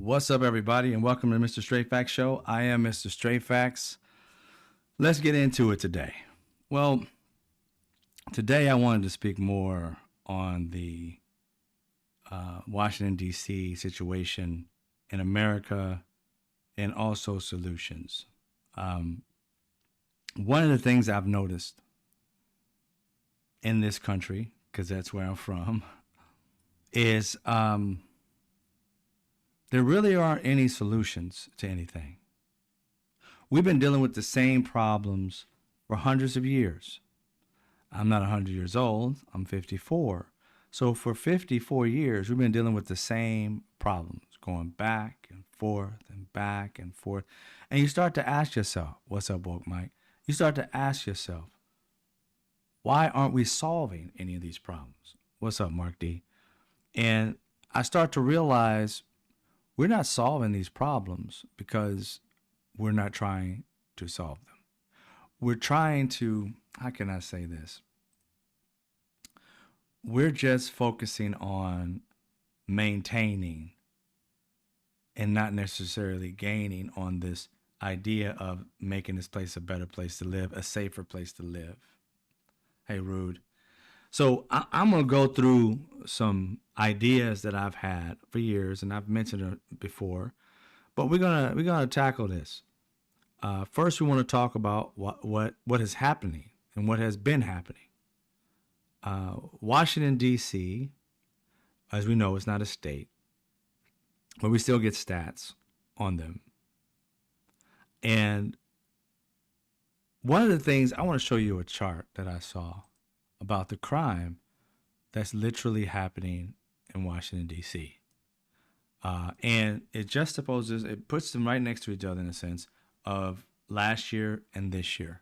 What's up, everybody, and welcome to Mr. Straight Facts Show. I am Mr. Straight Facts. Let's get into it today. Well, today I wanted to speak more on the Washington, D.C. situation in America and also solutions. One of the things I've noticed in this country, because that's where I'm from, is there really aren't any solutions to anything. We've been dealing with the same problems for hundreds of years. I'm not 100 years old, I'm 54. So for 54 years, we've been dealing with the same problems, going back and forth and back and forth. And you start to ask yourself, what's up, woke Mike? You start to ask yourself, why aren't we solving any of these problems? What's up, Mark D? And I start to realize we're not solving these problems because we're not trying to solve them. We're trying to, how can I say this? We're just focusing on maintaining and not necessarily gaining on this idea of making this place a better place to live, a safer place to live. Hey, Rude. So I'm going to go through some ideas that I've had for years, and I've mentioned it before, but we're gonna tackle this. First, we want to talk about what is happening and what has been happening. Washington, D.C., as we know, is not a state, but we still get stats on them. And one of the things, I want to show you a chart that I saw about the crime that's literally happening in Washington, D.C. And it juxtaposes, it puts them right next to each other in a sense of last year and this year.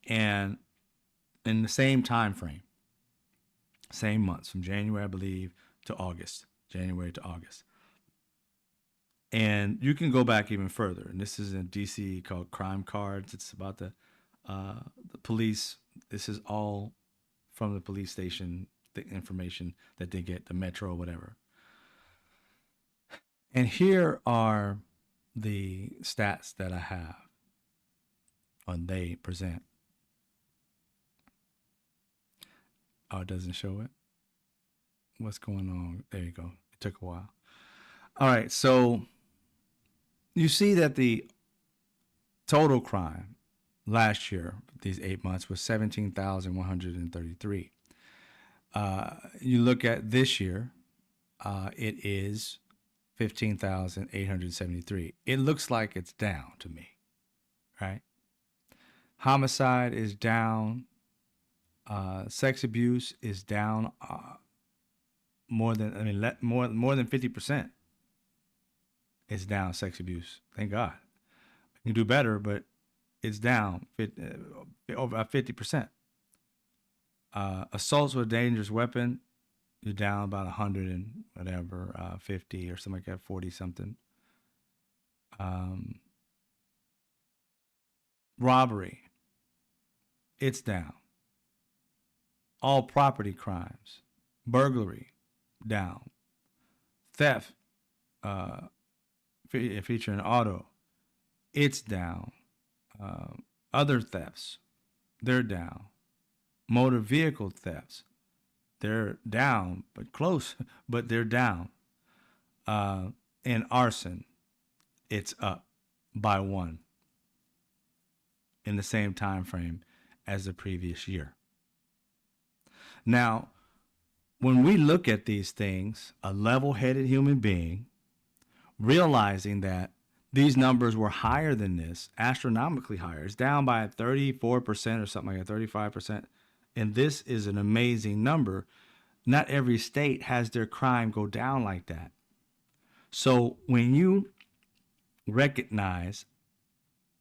And in the same time frame, same months, from January, I believe, to August, January to August. And you can go back even further. And this is in D.C. called Crime Cards. It's about the police. This is all from the police station, the information that they get, the metro, whatever. And here are the stats that I have, or they present. Oh, it doesn't show it? What's going on? There you go. It took a while. All right, so you see that the total crime last year, these 8 months, was 17,133. You look at this year, it is 15,873. It looks like it's down to me, right? Homicide is down. Sex abuse is down more than 50%. It's down, sex abuse. Thank God. You can do better, but it's down over 50%. Assaults with a dangerous weapon, you're down about 100 and whatever, 50 or something like that, 40 something. Robbery, it's down. All property crimes, burglary, down. Theft, featuring auto, it's down. Other thefts, they're down. Motor vehicle thefts, they're down, but close, but they're down. And arson, it's up by 1 in the same time frame as the previous year. Now, when we look at these things, a level-headed human being, realizing that these numbers were higher than this, astronomically higher, it's down by 34% or something like that, 35%. And this is an amazing number. Not every state has their crime go down like that. So when you recognize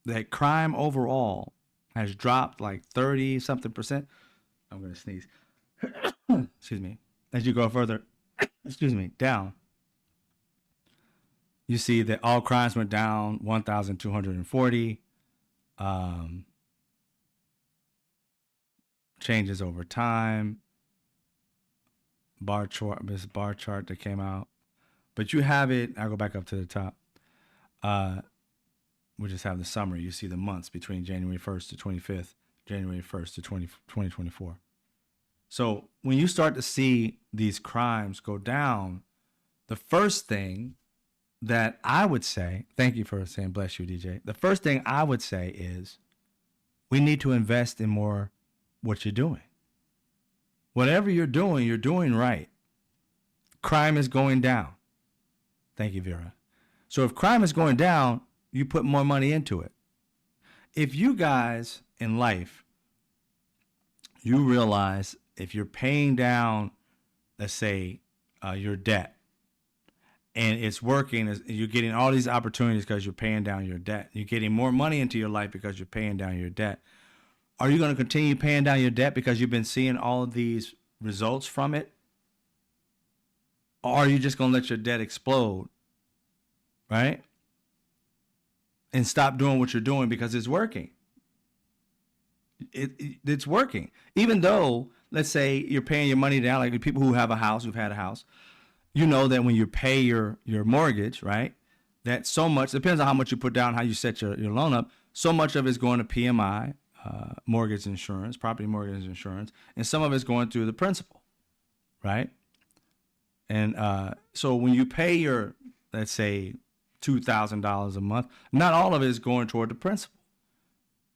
that crime overall has dropped like 30 something percent, I'm going to sneeze. Excuse me. As you go further, down, you see that all crimes went down 1,240. Changes over time. This bar chart that came out. But you have it. I'll go back up to the top. We just have the summary. You see the months between January 1st to 25th, January 1st to 2024. So when you start to see these crimes go down, the first thing that I would say, thank you for saying bless you, DJ. The first thing I would say is we need to invest in more what you're doing. Whatever you're doing right. Crime is going down. Thank you, Vera. So if crime is going down, you put more money into it. If you guys in life, you realize if you're paying down, let's say, your debt, and it's working, you're getting all these opportunities because you're paying down your debt. You're getting more money into your life because you're paying down your debt. Are you going to continue paying down your debt because you've been seeing all of these results from it? Or are you just going to let your debt explode, right? And stop doing what you're doing because it's working. It's working. Even though, let's say, you're paying your money down, like people who have a house, who've had a house, you know that when you pay your mortgage, right, that so much, depends on how much you put down, how you set your loan up, so much of it's going to PMI, mortgage insurance, property mortgage insurance, and some of it's going through the principal, right? And so when you pay your, let's say, $2,000 a month, not all of it is going toward the principal.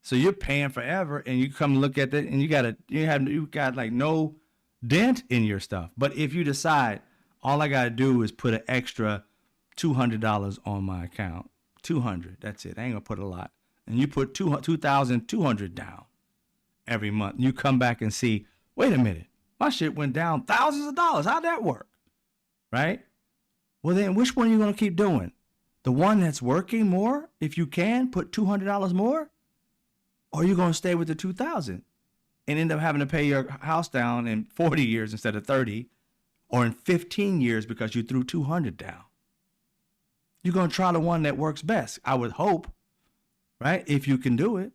So you're paying forever, and you come look at that, and you got like no dent in your stuff. But if you decide all I gotta do is put an extra $200 on my account, $200, that's it. I ain't gonna put a lot, and you put $2,200 down every month. You come back and see, wait a minute, my shit went down thousands of dollars. How'd that work? Right? Well, then which one are you gonna keep doing? The one that's working more, if you can, put $200 more? Or are you going to stay with the $2,000 and end up having to pay your house down in 40 years instead of 30, or in 15 years because you threw $200 down? You're going to try the one that works best, I would hope, right? If you can do it.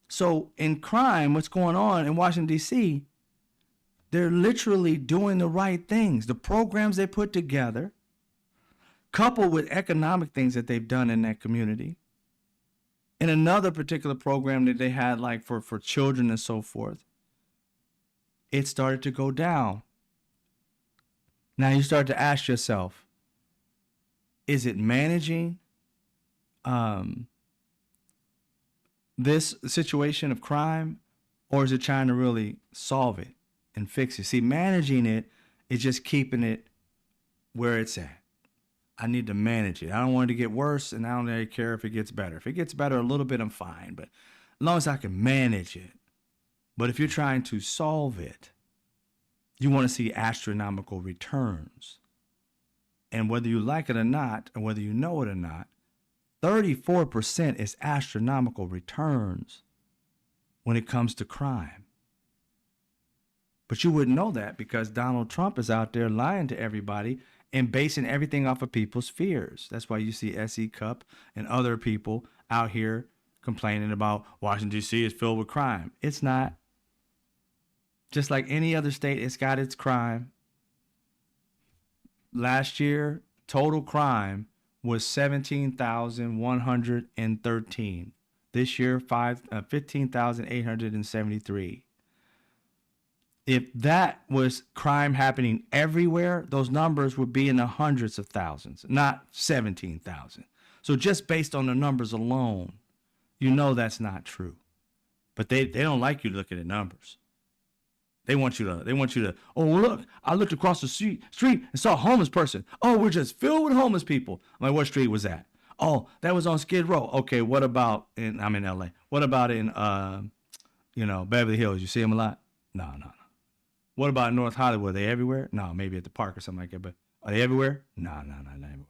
So in crime, what's going on in Washington, D.C., they're literally doing the right things. The programs they put together, coupled with economic things that they've done in that community. And another particular program that they had, like for children and so forth, it started to go down. Now you start to ask yourself, is it managing this situation of crime, or is it trying to really solve it and fix it? See, managing it is just keeping it where it's at. I need to manage it. I don't want it to get worse, and I don't really care if it gets better. If it gets better a little bit, I'm fine. But as long as I can manage it. But if you're trying to solve it, you want to see astronomical returns. And whether you like it or not, or whether you know it or not, 34% is astronomical returns when it comes to crime. But you wouldn't know that because Donald Trump is out there lying to everybody and basing everything off of people's fears. That's why you see S.E. Cupp and other people out here complaining about Washington, D.C. is filled with crime. It's not. Just like any other state, it's got its crime. Last year, total crime was 17,113. This year, 15,873. If that was crime happening everywhere, those numbers would be in the hundreds of thousands, not 17,000. So just based on the numbers alone, you know that's not true. But they don't like you to look at the numbers. They want you to, oh, look, I looked across the street and saw a homeless person. Oh, we're just filled with homeless people. I'm like, what street was that? Oh, that was on Skid Row. Okay, what about I'm in LA. What about in Beverly Hills? You see them a lot? No. What about North Hollywood? Are they everywhere? No, maybe at the park or something like that. But are they everywhere? No, not everywhere.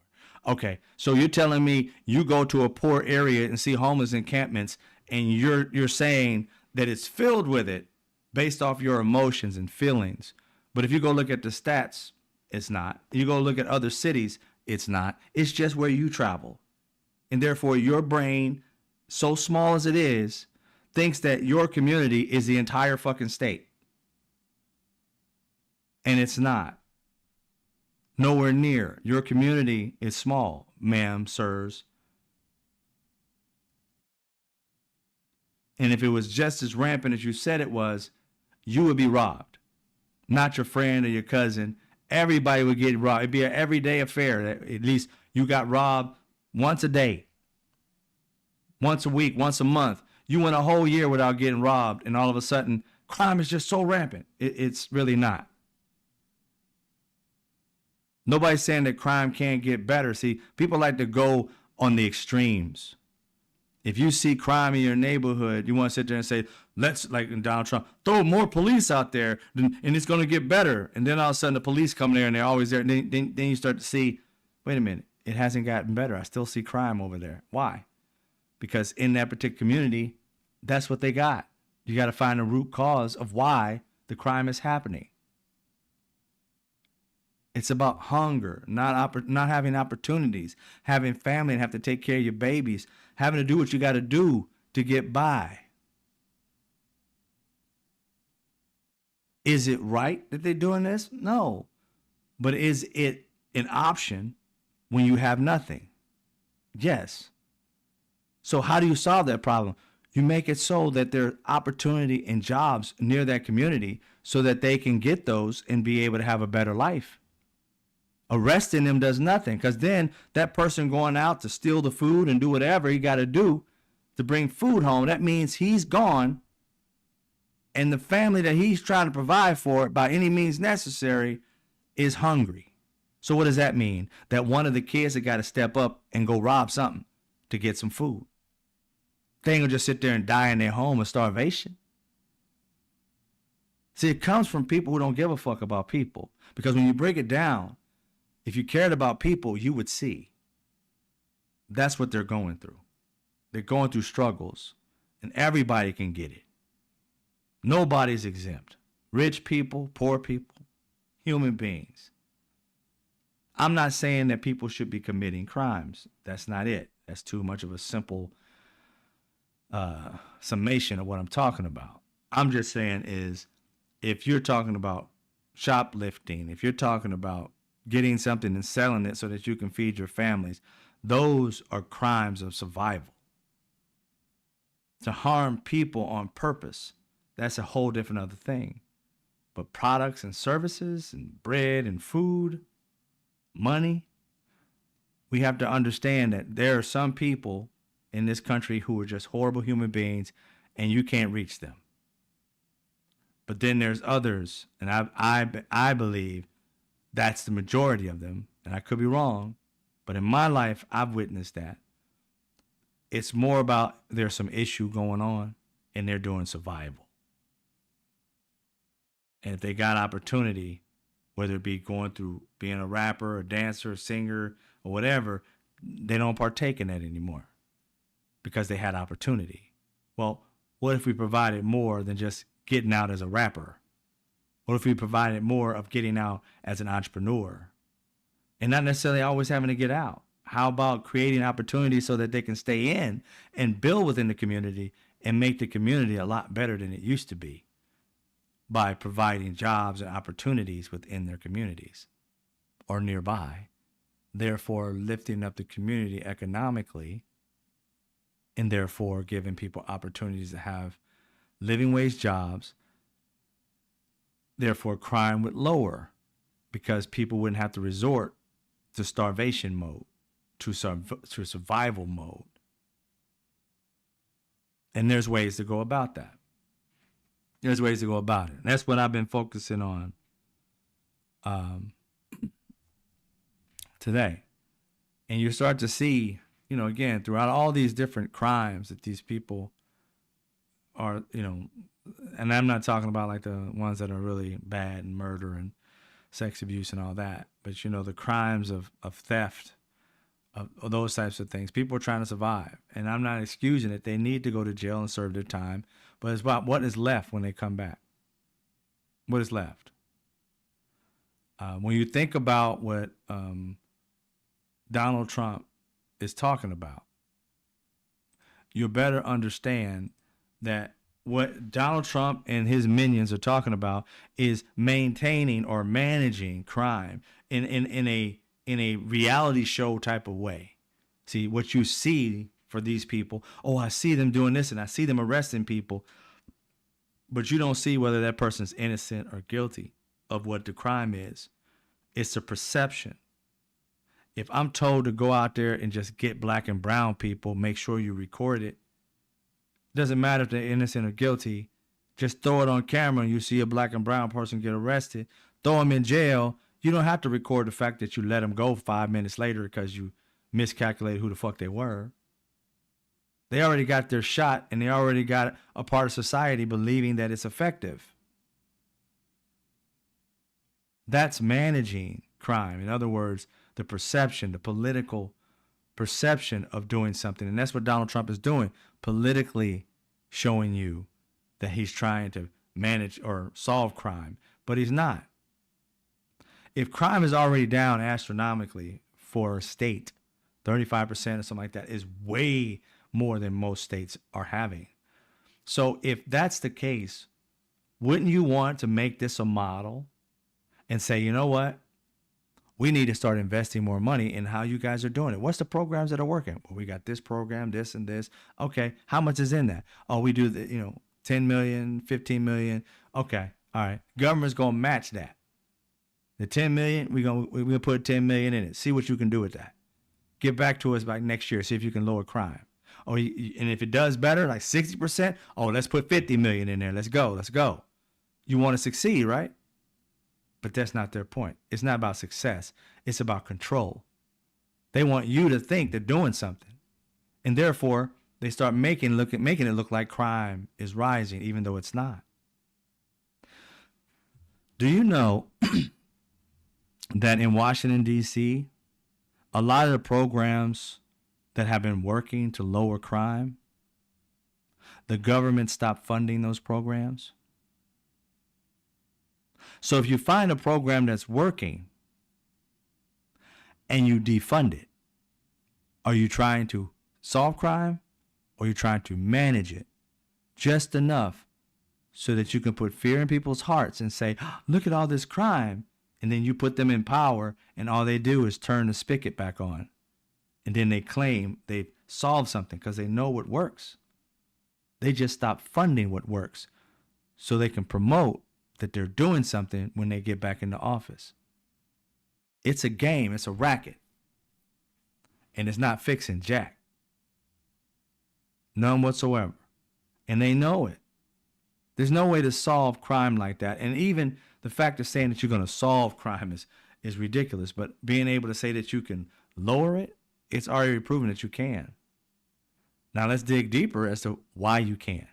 Okay, so you're telling me you go to a poor area and see homeless encampments, and you're saying that it's filled with it based off your emotions and feelings. But if you go look at the stats, it's not. You go look at other cities, it's not. It's just where you travel. And therefore, your brain, so small as it is, thinks that your community is the entire fucking state. And it's not. Nowhere near. Your community is small, ma'am, sirs. And if it was just as rampant as you said it was, you would be robbed. Not your friend or your cousin. Everybody would get robbed. It'd be an everyday affair. At least you got robbed once a day, once a week, once a month. You went a whole year without getting robbed, and all of a sudden, crime is just so rampant. It's really not. Nobody's saying that crime can't get better. See, people like to go on the extremes. If you see crime in your neighborhood, you want to sit there and say, let's, like in Donald Trump, throw more police out there and it's going to get better. And then all of a sudden the police come there and they're always there. And then you start to see, wait a minute, it hasn't gotten better. I still see crime over there. Why? Because in that particular community, that's what they got. You got to find the root cause of why the crime is happening. It's about hunger, not having opportunities, having family and have to take care of your babies, having to do what you got to do to get by. Is it right that they're doing this? No. But is it an option when you have nothing? Yes. So how do you solve that problem? You make it so that there are opportunity and jobs near that community so that they can get those and be able to have a better life. Arresting them does nothing, because then that person going out to steal the food and do whatever he got to do to bring food home, that means he's gone, and the family that he's trying to provide for by any means necessary is hungry. So what does that mean? That one of the kids that got to step up and go rob something to get some food. They ain't gonna just sit there and die in their home of starvation. See, it comes from people who don't give a fuck about people, because when you break it down, if you cared about people, you would see. That's what they're going through. They're going through struggles, and everybody can get it. Nobody's exempt. Rich people, poor people, human beings. I'm not saying that people should be committing crimes. That's not it. That's too much of a simple summation of what I'm talking about. I'm just saying is, if you're talking about shoplifting, if you're talking about getting something and selling it so that you can feed your families, those are crimes of survival. To harm people on purpose, that's a whole different other thing. But products and services and bread and food, money, we have to understand that there are some people in this country who are just horrible human beings, and you can't reach them. But then there's others, and I believe that's the majority of them, and I could be wrong, but in my life, I've witnessed that. It's more about there's some issue going on, and they're doing survival. And if they got opportunity, whether it be going through being a rapper, a dancer, a singer, or whatever, they don't partake in that anymore because they had opportunity. Well, what if we provided more than just getting out as a rapper? What if we provided more of getting out as an entrepreneur and not necessarily always having to get out? How about creating opportunities so that they can stay in and build within the community and make the community a lot better than it used to be by providing jobs and opportunities within their communities or nearby, therefore lifting up the community economically and therefore giving people opportunities to have living wage jobs. Therefore, crime would lower because people wouldn't have to resort to starvation mode, to survival mode. And there's ways to go about that. There's ways to go about it. And that's what I've been focusing on today. And you start to see, again, throughout all these different crimes that these people are, and I'm not talking about like the ones that are really bad and murder and sex abuse and all that, but the crimes of theft, of those types of things. People are trying to survive, and I'm not excusing it. They need to go to jail and serve their time, but it's about what is left when they come back. What is left? When you think about what Donald Trump is talking about, you better understand that what Donald Trump and his minions are talking about is maintaining or managing crime in a reality show type of way. See, what you see for these people, oh, I see them doing this and I see them arresting people, but you don't see whether that person's innocent or guilty of what the crime is. It's a perception. If I'm told to go out there and just get black and brown people, make sure you record it. Doesn't matter if they're innocent or guilty. Just throw it on camera and you see a black and brown person get arrested. Throw them in jail. You don't have to record the fact that you let them go 5 minutes later because you miscalculated who the fuck they were. They already got their shot and they already got a part of society believing that it's effective. That's managing crime. In other words, the perception, the political perception of doing something. And that's what Donald Trump is doing, politically showing you that he's trying to manage or solve crime, but he's not. If crime is already down astronomically for a state, 35% or something like that is way more than most states are having. So if that's the case, wouldn't you want to make this a model and say, you know what? We need to start investing more money in how you guys are doing it. What's the programs that are working? Well, we got this program, this and this. Okay, how much is in that? Oh, we do the, 10 million, 15 million. Okay, all right. Government's gonna match that. The 10 million, we're gonna put 10 million in it. See what you can do with that. Get back to us by next year. See if you can lower crime. Oh, and if it does better, like 60%, oh, let's put 50 million in there. Let's go. You want to succeed, right? But that's not their point. It's not about success. It's about control. They want you to think they're doing something. And therefore, they start making it look like crime is rising, even though it's not. Do you know that in Washington, D.C., a lot of the programs that have been working to lower crime, the government stopped funding those programs? So if you find a program that's working and you defund it, are you trying to solve crime or are you trying to manage it just enough so that you can put fear in people's hearts and say, look at all this crime, and then you put them in power and all they do is turn the spigot back on, and then they claim they've solved something because they know what works. They just stop funding what works so they can promote that they're doing something when they get back into office. It's a game. It's a racket. And it's not fixing jack. None whatsoever. And they know it. There's no way to solve crime like that. And even the fact of saying that you're going to solve crime is ridiculous. But being able to say that you can lower it, it's already proven that you can. Now let's dig deeper as to why you can.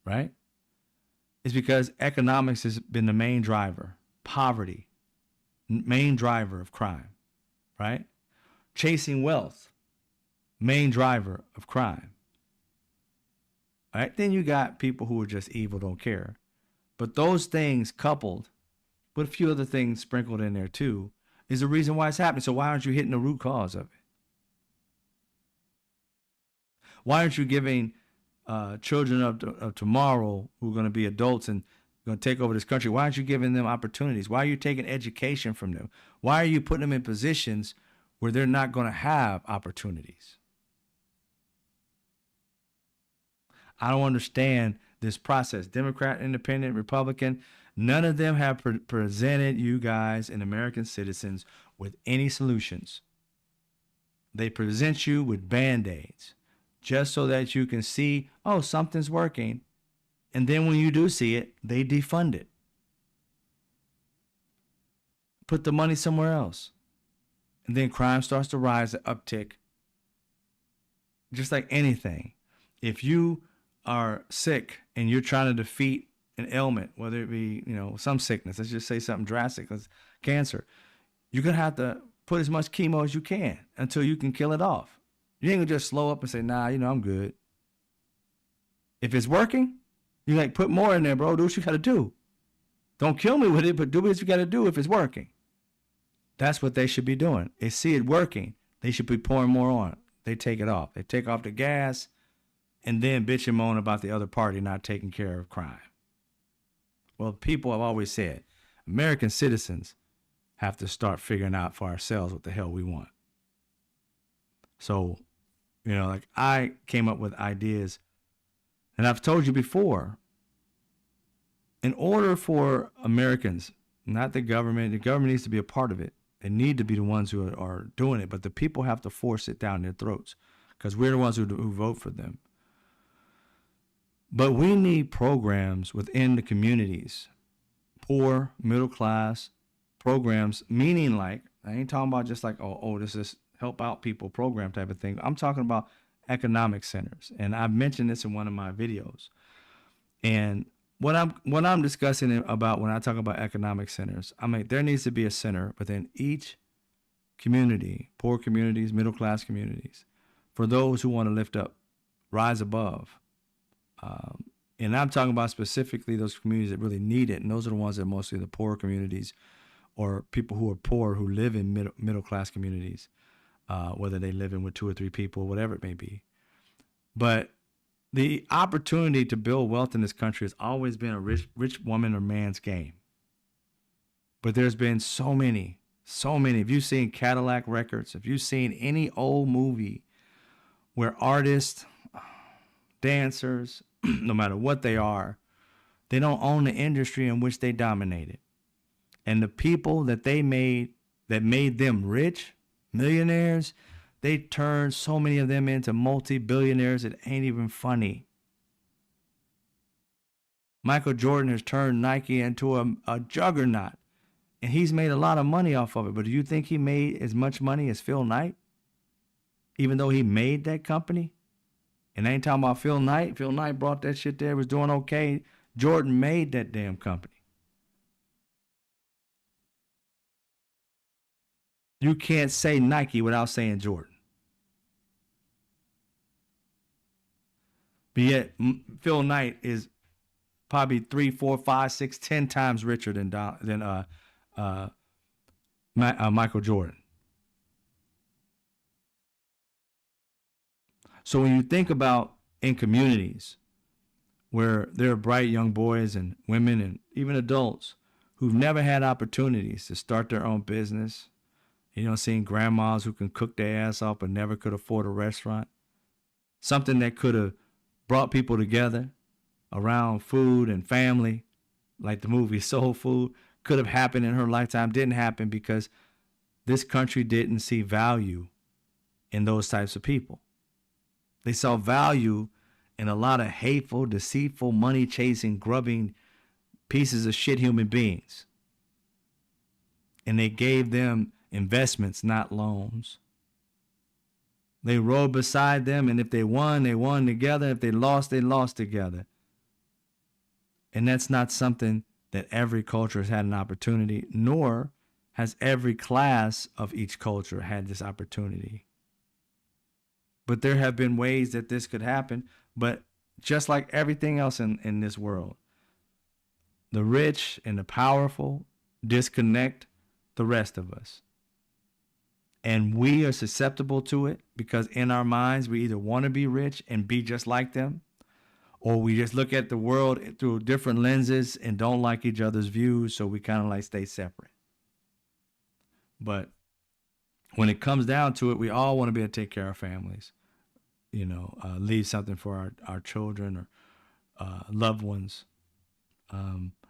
Right? It's because economics has been the main driver. Poverty, main driver of crime, right? Chasing wealth, main driver of crime. All right? Then you got people who are just evil, don't care. But those things coupled with a few other things sprinkled in there too is the reason why it's happening. So why aren't you hitting the root cause of it? Why aren't you giving children of tomorrow who are going to be adults and going to take over this country, why aren't you giving them opportunities? Why are you taking education from them? Why are you putting them in positions where they're not going to have opportunities? I don't understand this process. Democrat, Independent, Republican, none of them have presented you guys and American citizens with any solutions. They present you with Band-Aids just so that you can see, oh, something's working. And then when you do see it, they defund it. Put the money somewhere else. And then crime starts to rise, the uptick. Just like anything. If you are sick and you're trying to defeat an ailment, whether it be, some sickness, let's just say something drastic, like cancer, you're going to have to put as much chemo as you can until you can kill it off. You ain't going to just slow up and say, nah, I'm good. If it's working, you put more in there, bro. Do what you got to do. Don't kill me with it, but do what you got to do if it's working. That's what they should be doing. They see it working. They should be pouring more on. They take it off. They take off the gas and then bitch and moan about the other party not taking care of crime. Well, people have always said American citizens have to start figuring out for ourselves what the hell we want. So, like I came up with ideas, and I've told you before, in order for Americans, not the government needs to be a part of it. They need to be the ones who are doing it, but the people have to force it down their throats because we're the ones who vote for them. But we need programs within the communities, poor, middle class programs, meaning like, I ain't talking about just like, this is help out people program type of thing. I'm talking about economic centers. And I've mentioned this in one of my videos. And what I'm discussing about when I talk about economic centers, I mean, there needs to be a center within each community, poor communities, middle class communities, for those who want to lift up, rise above. And I'm talking about specifically those communities that really need it. And those are the ones that are mostly the poor communities or people who are poor who live in middle class communities, whether they live in with 2 or 3 people, whatever it may be. But the opportunity to build wealth in this country has always been a rich woman or man's game. But there's been so many. If you've seen Cadillac Records, if you've seen any old movie where artists, dancers, no matter what they are, they don't own the industry in which they dominated. And the people that they made, that made them rich, millionaires, they turned so many of them into multi-billionaires it ain't even funny. Michael Jordan has turned Nike into a juggernaut, and he's made a lot of money off of it. But do you think he made as much money as Phil Knight, even though he made that company? And I ain't talking about Phil Knight. Phil Knight brought that shit there, was doing okay. Jordan made that damn company. You can't say Nike without saying Jordan. But yet, Phil Knight is probably 3, 4, 5, 6, 10 times richer than Michael Jordan. So when you think about in communities where there are bright young boys and women and even adults who've never had opportunities to start their own business, seeing grandmas who can cook their ass off but never could afford a restaurant, something that could have brought people together around food and family, like the movie Soul Food, could have happened in her lifetime, didn't happen because this country didn't see value in those types of people. They saw value in a lot of hateful, deceitful, money-chasing, grubbing pieces of shit human beings. And they gave them investments, not loans. They rode beside them, and if they won together. If they lost together. And that's not something that every culture has had an opportunity, nor has every class of each culture had this opportunity. But there have been ways that this could happen. But just like everything else in this world, the rich and the powerful disconnect the rest of us. And we are susceptible to it because in our minds, we either want to be rich and be just like them, or we just look at the world through different lenses and don't like each other's views. So we kind of like stay separate. But when it comes down to it, we all want to be able to take care of our families, leave something for our children or loved ones,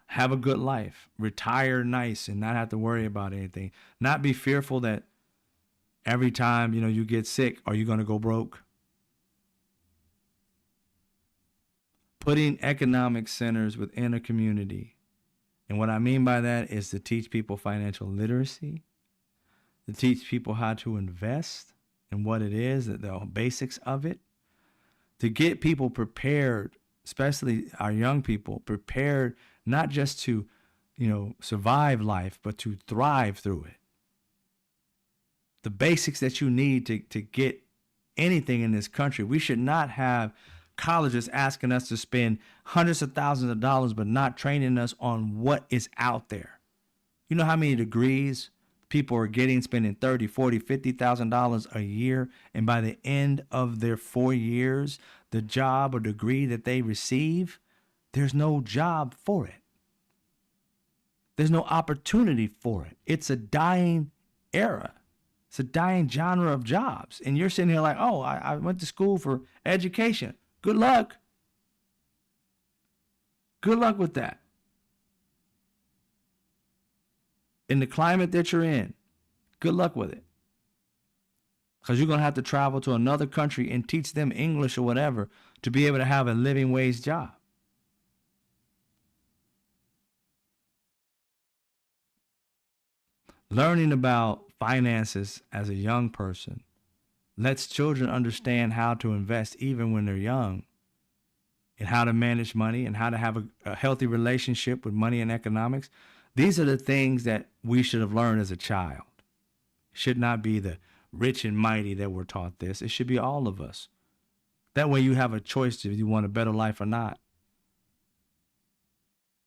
have a good life, retire nice and not have to worry about anything, not be fearful that every time, you get sick, are you going to go broke? Putting economic centers within a community. And what I mean by that is to teach people financial literacy, to teach people how to invest and what it is, the basics of it, to get people prepared, especially our young people, prepared not just to, survive life, but to thrive through it. The basics that you need to get anything in this country. We should not have colleges asking us to spend hundreds of thousands of dollars, but not training us on what is out there. You know how many degrees People are spending 30, 40, $50,000 a year. And by the end of their 4 years, the job or degree that they receive, there's no job for it. There's no opportunity for it. It's a dying era. It's a dying genre of jobs. And you're sitting here like, oh, I went to school for education. Good luck. Good luck with that. In the climate that you're in, good luck with it. Because you're going to have to travel to another country and teach them English or whatever to be able to have a living wage job. Learning about finances as a young person lets children understand how to invest even when they're young, and how to manage money and how to have a healthy relationship with money and economics. These are the things that we should have learned as a child. It should not be the rich and mighty that were taught this. It should be all of us. That way you have a choice if you want a better life or not.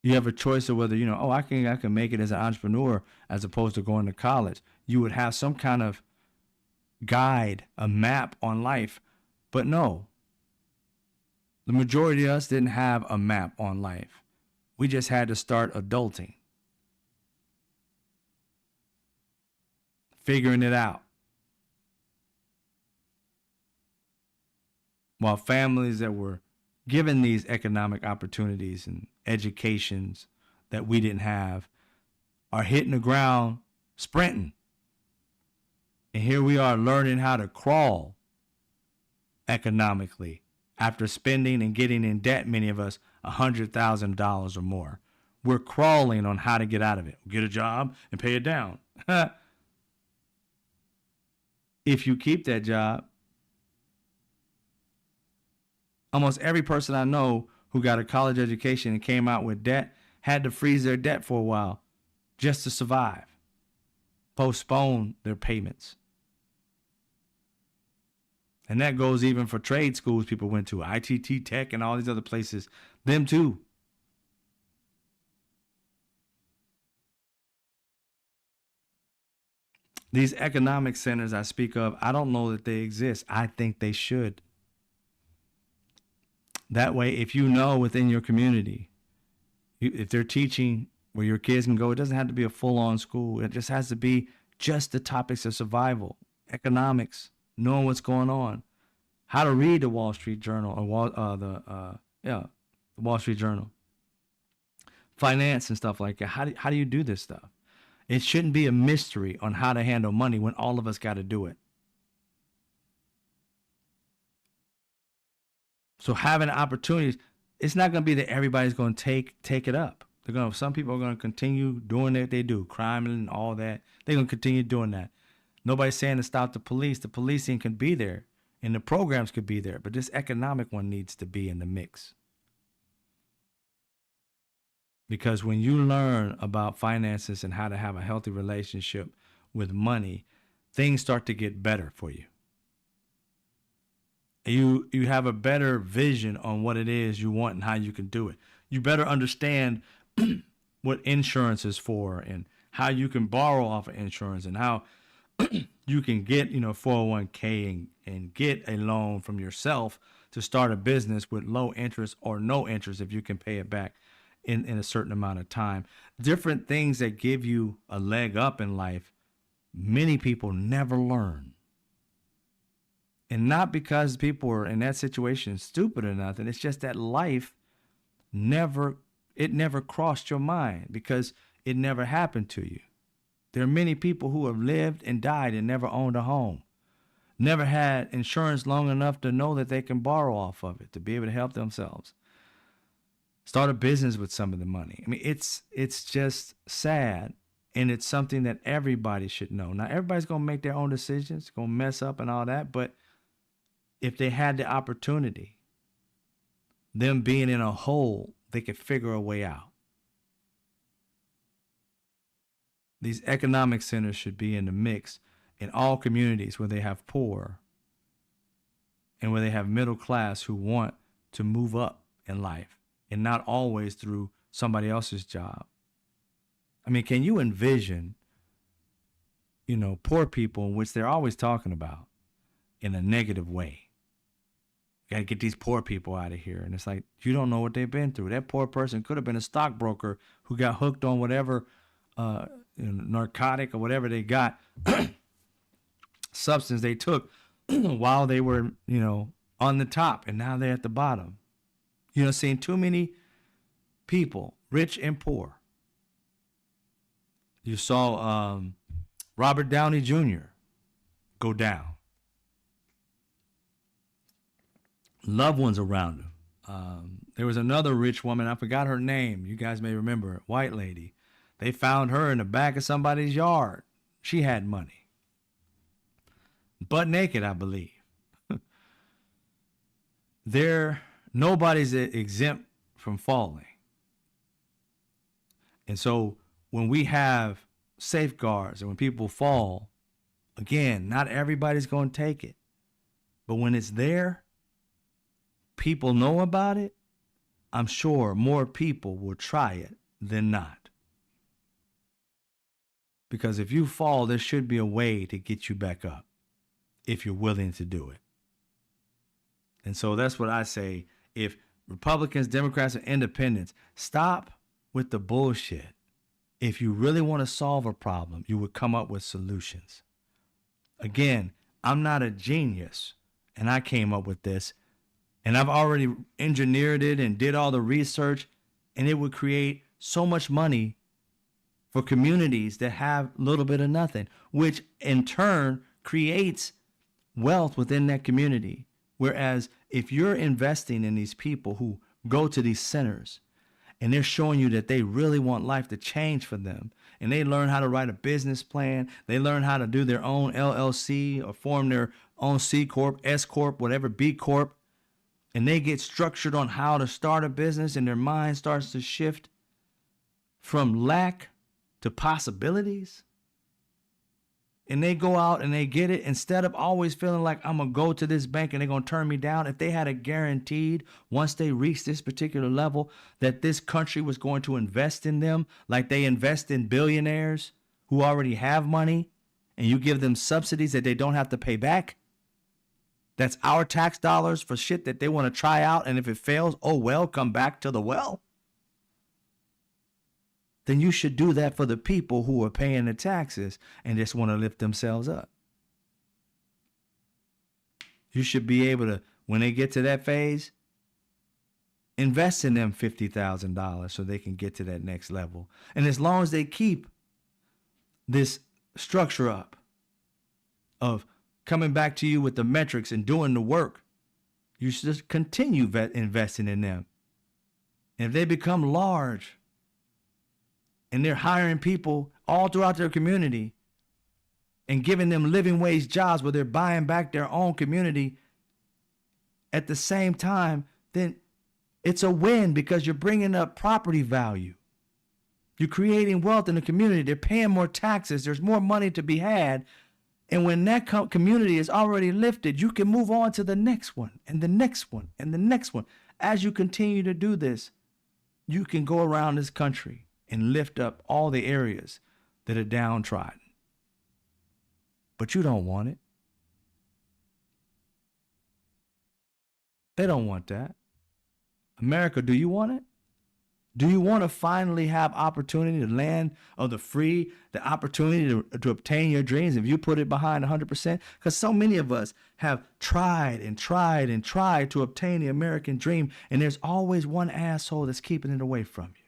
You have a choice of whether, I can make it as an entrepreneur as opposed to going to college. You would have some kind of guide, a map on life. But no, the majority of us didn't have a map on life. We just had to start adulting, figuring it out. While families that were given these economic opportunities and educations that we didn't have are hitting the ground sprinting. And here we are learning how to crawl economically after spending and getting in debt, many of us, $100,000 or more. We're crawling on how to get out of it. Get a job and pay it down. If you keep that job, almost every person I know who got a college education and came out with debt had to freeze their debt for a while just to survive, postpone their payments. And that goes even for trade schools people went to, ITT Tech and all these other places, them too. These economic centers I speak of, I don't know that they exist. I think they should. That way, if you know within your community, if they're teaching where your kids can go, it doesn't have to be a full-on school. It just has to be just the topics of survival, economics, knowing what's going on, how to read the Wall Street Journal or the Wall Street Journal, finance and stuff like that. How do you do this stuff? It shouldn't be a mystery on how to handle money when all of us got to do it. So having opportunities, it's not going to be that everybody's going to take it up. Some people are going to continue doing what they do, crime and all that. They're going to continue doing that. Nobody's saying to stop the police. The policing can be there, and the programs could be there, but this economic one needs to be in the mix. Because when you learn about finances and how to have a healthy relationship with money, things start to get better for you. You have a better vision on what it is you want and how you can do it. You better understand what insurance is for and how you can borrow off of insurance and how you can get 401k and get a loan from yourself to start a business with low interest or no interest if you can pay it back in a certain amount of time. Different things that give you a leg up in life, many people never learn. And not because people are in that situation stupid or nothing. It's just that life never crossed your mind because it never happened to you. There are many people who have lived and died and never owned a home, never had insurance long enough to know that they can borrow off of it to be able to help themselves. Start a business with some of the money. I mean, it's just sad, and it's something that everybody should know. Now, everybody's going to make their own decisions, going to mess up and all that, but if they had the opportunity, them being in a hole, they could figure a way out. These economic centers should be in the mix in all communities where they have poor and where they have middle class who want to move up in life and not always through somebody else's job. I mean, can you envision poor people, in which they're always talking about in a negative way. Got to get these poor people out of here. And it's like, you don't know what they've been through. That poor person could have been a stockbroker who got hooked on whatever narcotic or whatever they got, substance they took while they were, on the top. And now they're at the bottom. Seeing too many people, rich and poor. You saw Robert Downey Jr. go down. Loved ones around him. There was another rich woman, I forgot her name. You guys may remember it, white lady. They found her in the back of somebody's yard. She had money. Butt naked, I believe. Nobody's exempt from falling. And so when we have safeguards and when people fall, again, not everybody's going to take it. But when it's there, people know about it, I'm sure more people will try it than not. Because if you fall, there should be a way to get you back up if you're willing to do it. And so that's what I say. If Republicans, Democrats, or independents, stop with the bullshit. If you really want to solve a problem, you would come up with solutions. Again, I'm not a genius, and I came up with this. And I've already engineered it and did all the research, and it would create so much money for communities that have a little bit of nothing, which in turn creates wealth within that community. Whereas if you're investing in these people who go to these centers and they're showing you that they really want life to change for them, and they learn how to write a business plan, they learn how to do their own LLC or form their own C Corp, S Corp, whatever, B Corp, and they get structured on how to start a business, and their mind starts to shift from lack to possibilities. And they go out and they get it, instead of always feeling like I'm going to go to this bank and they're going to turn me down. If they had a guaranteed, once they reach this particular level, that this country was going to invest in them like they invest in billionaires who already have money, and you give them subsidies that they don't have to pay back. That's our tax dollars for shit that they want to try out. And if it fails, oh well, come back to the well. Then you should do that for the people who are paying the taxes and just want to lift themselves up. You should be able to, when they get to that phase, invest in them $50,000 so they can get to that next level. And as long as they keep this structure up of coming back to you with the metrics and doing the work, you should just continue investing in them. And if they become large and they're hiring people all throughout their community and giving them living wage jobs where they're buying back their own community at the same time, then it's a win, because you're bringing up property value. You're creating wealth in the community. They're paying more taxes. There's more money to be had. And when that community is already lifted, you can move on to the next one and the next one and the next one. As you continue to do this, you can go around this country and lift up all the areas that are downtrodden. But you don't want it. They don't want that. America, do you want it? Do you want to finally have opportunity, the land of the free, the opportunity to obtain your dreams if you put it behind 100%? Because so many of us have tried and tried and tried to obtain the American dream, and there's always one asshole that's keeping it away from you.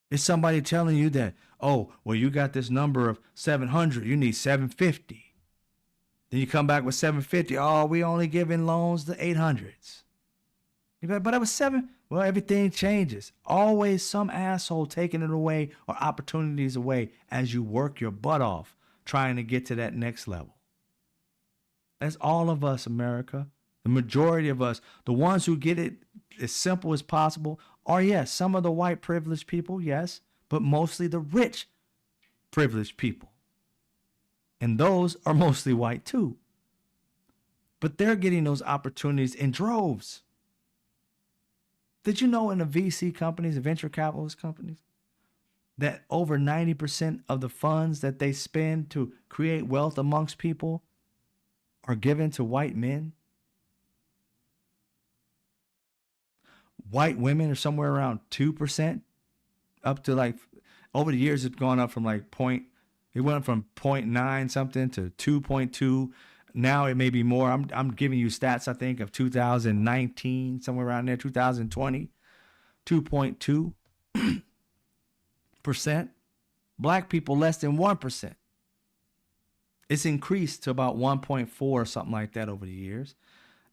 It's somebody telling you that, oh, well, you got this number of 700, you need 750. Then you come back with 750. Oh, we only giving loans to 800s. But it was 7. Well, everything changes. Always some asshole taking it away or opportunities away as you work your butt off trying to get to that next level. That's all of us, America. The majority of us, the ones who get it as simple as possible, are, yes, some of the white privileged people, yes, but mostly the rich privileged people. And those are mostly white too. But they're getting those opportunities in droves. Did you know in the VC companies, the venture capitalist companies, that over 90% of the funds that they spend to create wealth amongst people are given to white men? White women are somewhere around 2%, up to like, over the years, it's gone up from like it went from point 0.9 something to 2.2. Now it may be more. I'm giving you stats, I think, of 2019, somewhere around there, 2020, 2.2%. Black people less than 1%. It's increased to about 1.4 or something like that over the years.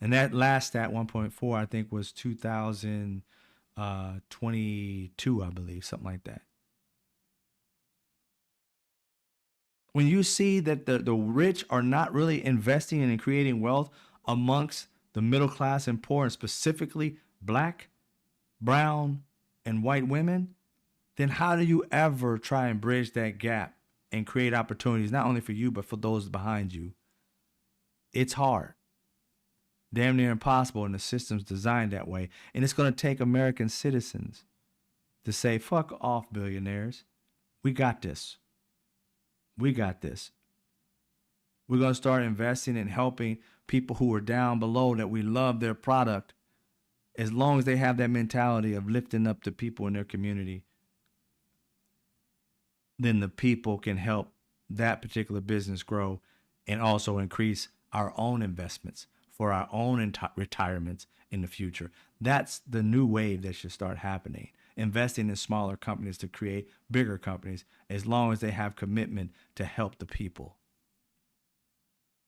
And that last stat, 1.4, I think was 2022, I believe, something like that. When you see that the rich are not really investing in and creating wealth amongst the middle class and poor, and specifically black, brown, and white women, then how do you ever try and bridge that gap and create opportunities, not only for you, but for those behind you? It's hard. Damn near impossible, and the system's designed that way. And it's going to take American citizens to say, fuck off, billionaires. We got this. We got this. We're going to start investing in helping people who are down below, that we love their product, as long as they have that mentality of lifting up the people in their community. Then the people can help that particular business grow and also increase our own investments for our own retirements in the future. That's the new wave that should start happening. Investing in smaller companies to create bigger companies, as long as they have commitment to help the people.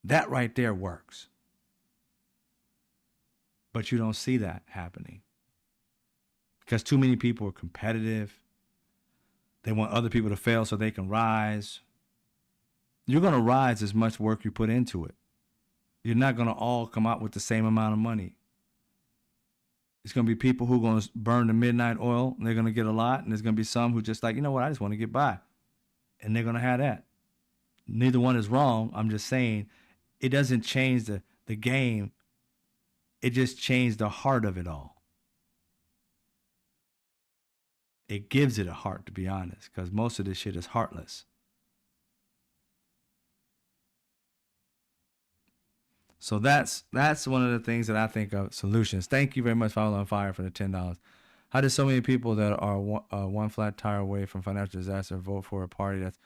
That right there works. But you don't see that happening because too many people are competitive. They want other people to fail so they can rise. You're going to rise as much work you put into it. You're not going to all come out with the same amount of money. It's going to be people who are going to burn the midnight oil, and they're going to get a lot. And there's going to be some who just like, you know what, I just want to get by. And they're going to have that. Neither one is wrong. I'm just saying it doesn't change the game. It just changed the heart of it all. It gives it a heart, to be honest, because most of this shit is heartless. So that's one of the things that I think of solutions. Thank you very much, Follow on Fire, for the $10. How did so many people that are one flat tire away from financial disaster vote for a party that's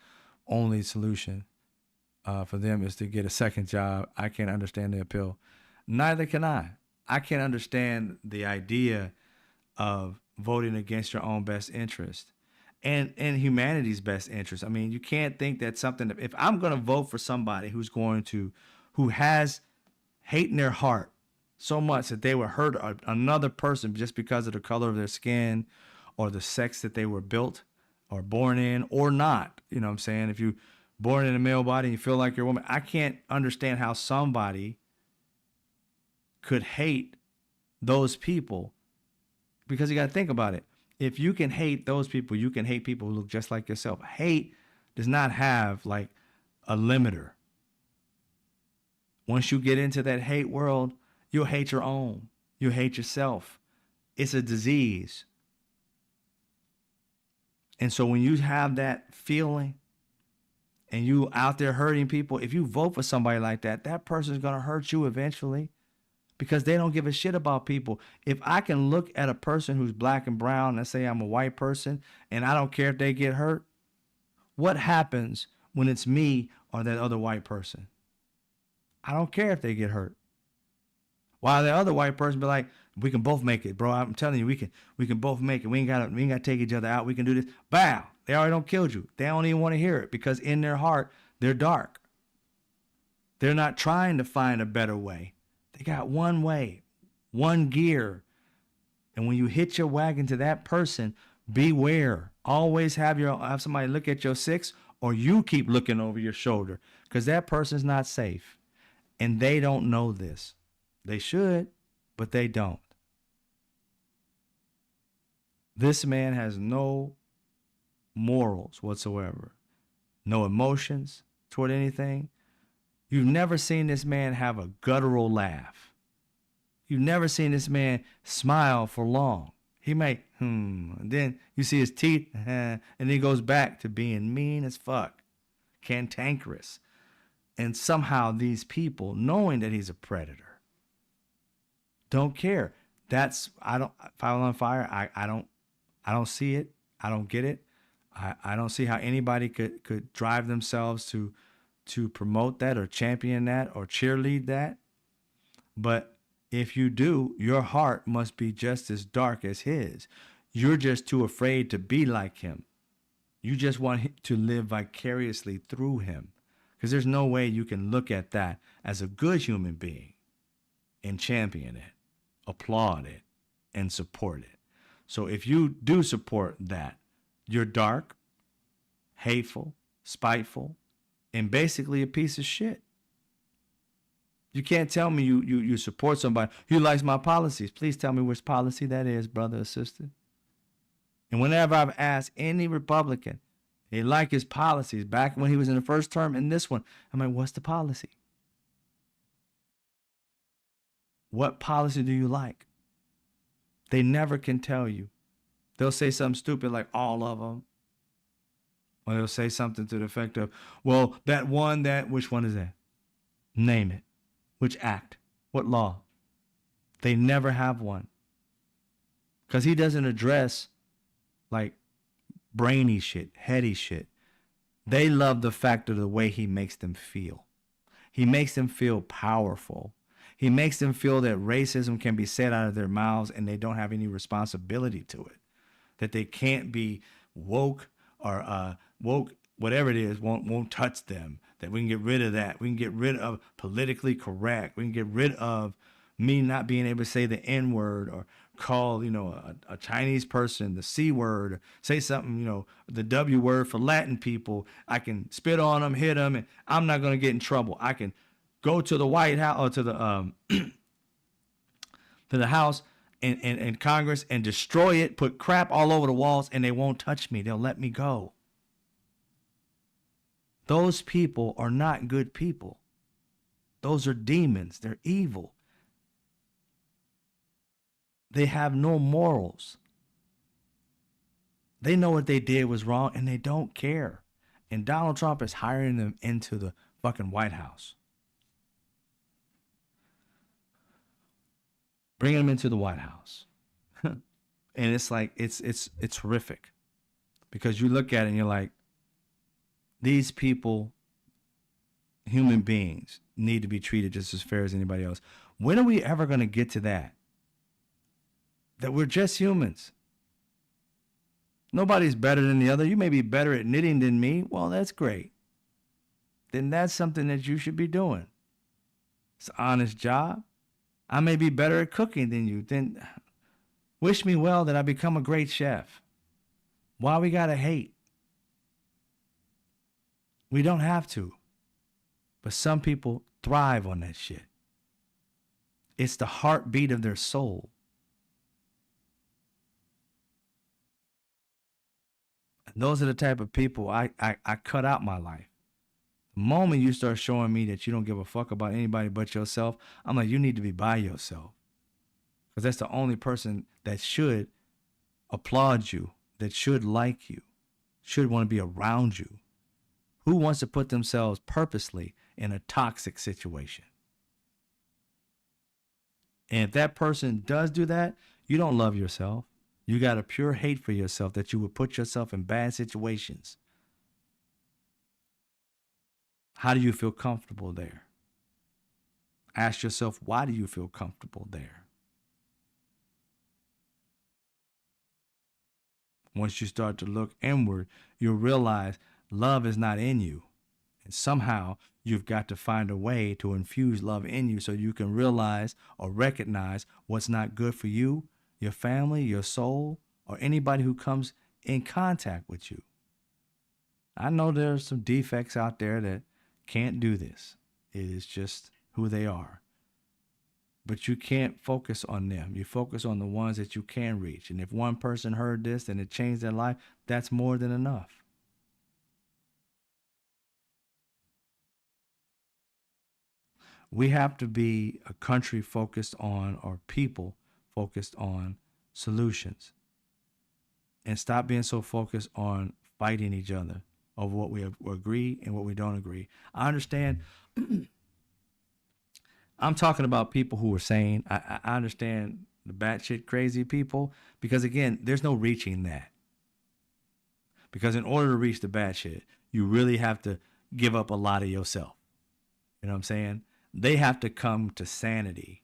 only solution for them is to get a second job? I can't understand the appeal. Neither can I. I can't understand the idea of voting against your own best interest and humanity's best interest. I mean, you can't think that something, if I'm going to vote for somebody who has hate in their heart so much that they would hurt another person just because of the color of their skin or the sex that they were built or born in or not. You know what I'm saying? If you're born in a male body and you feel like you're a woman, I can't understand how somebody could hate those people, because you got to think about it. If you can hate those people, you can hate people who look just like yourself. Hate does not have like a limiter. Once you get into that hate world, you'll hate your own. You'll hate yourself. It's a disease. And so when you have that feeling and you out there hurting people, if you vote for somebody like that, that person's going to hurt you eventually, because they don't give a shit about people. If I can look at a person who's black and brown and say I'm a white person and I don't care if they get hurt, what happens when it's me or that other white person? I don't care if they get hurt. While the other white person be like, we can both make it, bro. I'm telling you, we can both make it. We ain't gotta take each other out. We can do this. Bow. They already don't killed you. They don't even want to hear it, because in their heart, they're dark. They're not trying to find a better way. They got one way, one gear. And when you hit your wagon to that person, beware. Always have somebody look at your six, or you keep looking over your shoulder, because that person's not safe. And they don't know this. They should, but they don't. This man has no morals whatsoever, no emotions toward anything. You've never seen this man have a guttural laugh. You've never seen this man smile for long. He might, and then you see his teeth, and then he goes back to being mean as fuck, cantankerous. And somehow these people, knowing that he's a predator, don't care. That's I don't Fire on Fire. I don't see it. I don't get it. I don't see how anybody could drive themselves to promote that or champion that or cheerlead that. But if you do, your heart must be just as dark as his. You're just too afraid to be like him. You just want to live vicariously through him. Because there's no way you can look at that as a good human being and champion it, applaud it, and support it. So if you do support that, you're dark, hateful, spiteful, and basically a piece of shit. You can't tell me you support somebody who likes my policies. Please tell me which policy that is, brother or sister. And whenever I've asked any Republican, they like his policies back when he was in the first term and this one, I'm like, what's the policy? What policy do you like? They never can tell you. They'll say something stupid like all of them. Or they'll say something to the effect of, well, which one is that? Name it. Which act? What law? They never have one. Because he doesn't address like brainy shit, heady shit. They love the fact of the way he makes them feel. He makes them feel powerful. He makes them feel that racism can be said out of their mouths and they don't have any responsibility to it. That they can't be woke or whatever it is, won't touch them. That we can get rid of that. We can get rid of politically correct. We can get rid of me not being able to say the N word or call, a Chinese person the C word, or say something, the W word for Latin people. I can spit on them, hit them, and I'm not going to get in trouble. I can go to the White House or to the House and Congress and destroy it, put crap all over the walls, and they won't touch me. They'll let me go. Those people are not good people. Those are demons. They're evil. They have no morals. They know what they did was wrong and they don't care. And Donald Trump is hiring them into the fucking White House. Bringing them into the White House. And it's like, it's horrific. Because you look at it and you're like, these people, human beings, need to be treated just as fair as anybody else. When are we ever going to get to that? That we're just humans. Nobody's better than the other. You may be better at knitting than me. Well, that's great. Then that's something that you should be doing. It's an honest job. I may be better at cooking than you. Then wish me well that I become a great chef. Why we gotta hate? We don't have to. But some people thrive on that shit. It's the heartbeat of their soul. And those are the type of people I cut out my life. The moment you start showing me that you don't give a fuck about anybody but yourself, I'm like, you need to be by yourself. Because that's the only person that should applaud you, that should like you, should want to be around you. Who wants to put themselves purposely in a toxic situation? And if that person does do that, you don't love yourself. You got a pure hate for yourself that you would put yourself in bad situations. How do you feel comfortable there? Ask yourself, why do you feel comfortable there? Once you start to look inward, you'll realize love is not in you. And somehow you've got to find a way to infuse love in you so you can realize or recognize what's not good for you, your family, your soul, or anybody who comes in contact with you. I know there's some defects out there that can't do this. It is just who they are. But you can't focus on them. You focus on the ones that you can reach. And if one person heard this and it changed their life, that's more than enough. We have to be a country focused on, or people focused on, solutions and stop being so focused on fighting each other over what we agree and what we don't agree. I understand. I'm talking about people who are sane. I understand the batshit crazy people because, again, there's no reaching that. Because in order to reach the batshit, you really have to give up a lot of yourself. You know what I'm saying? They have to come to sanity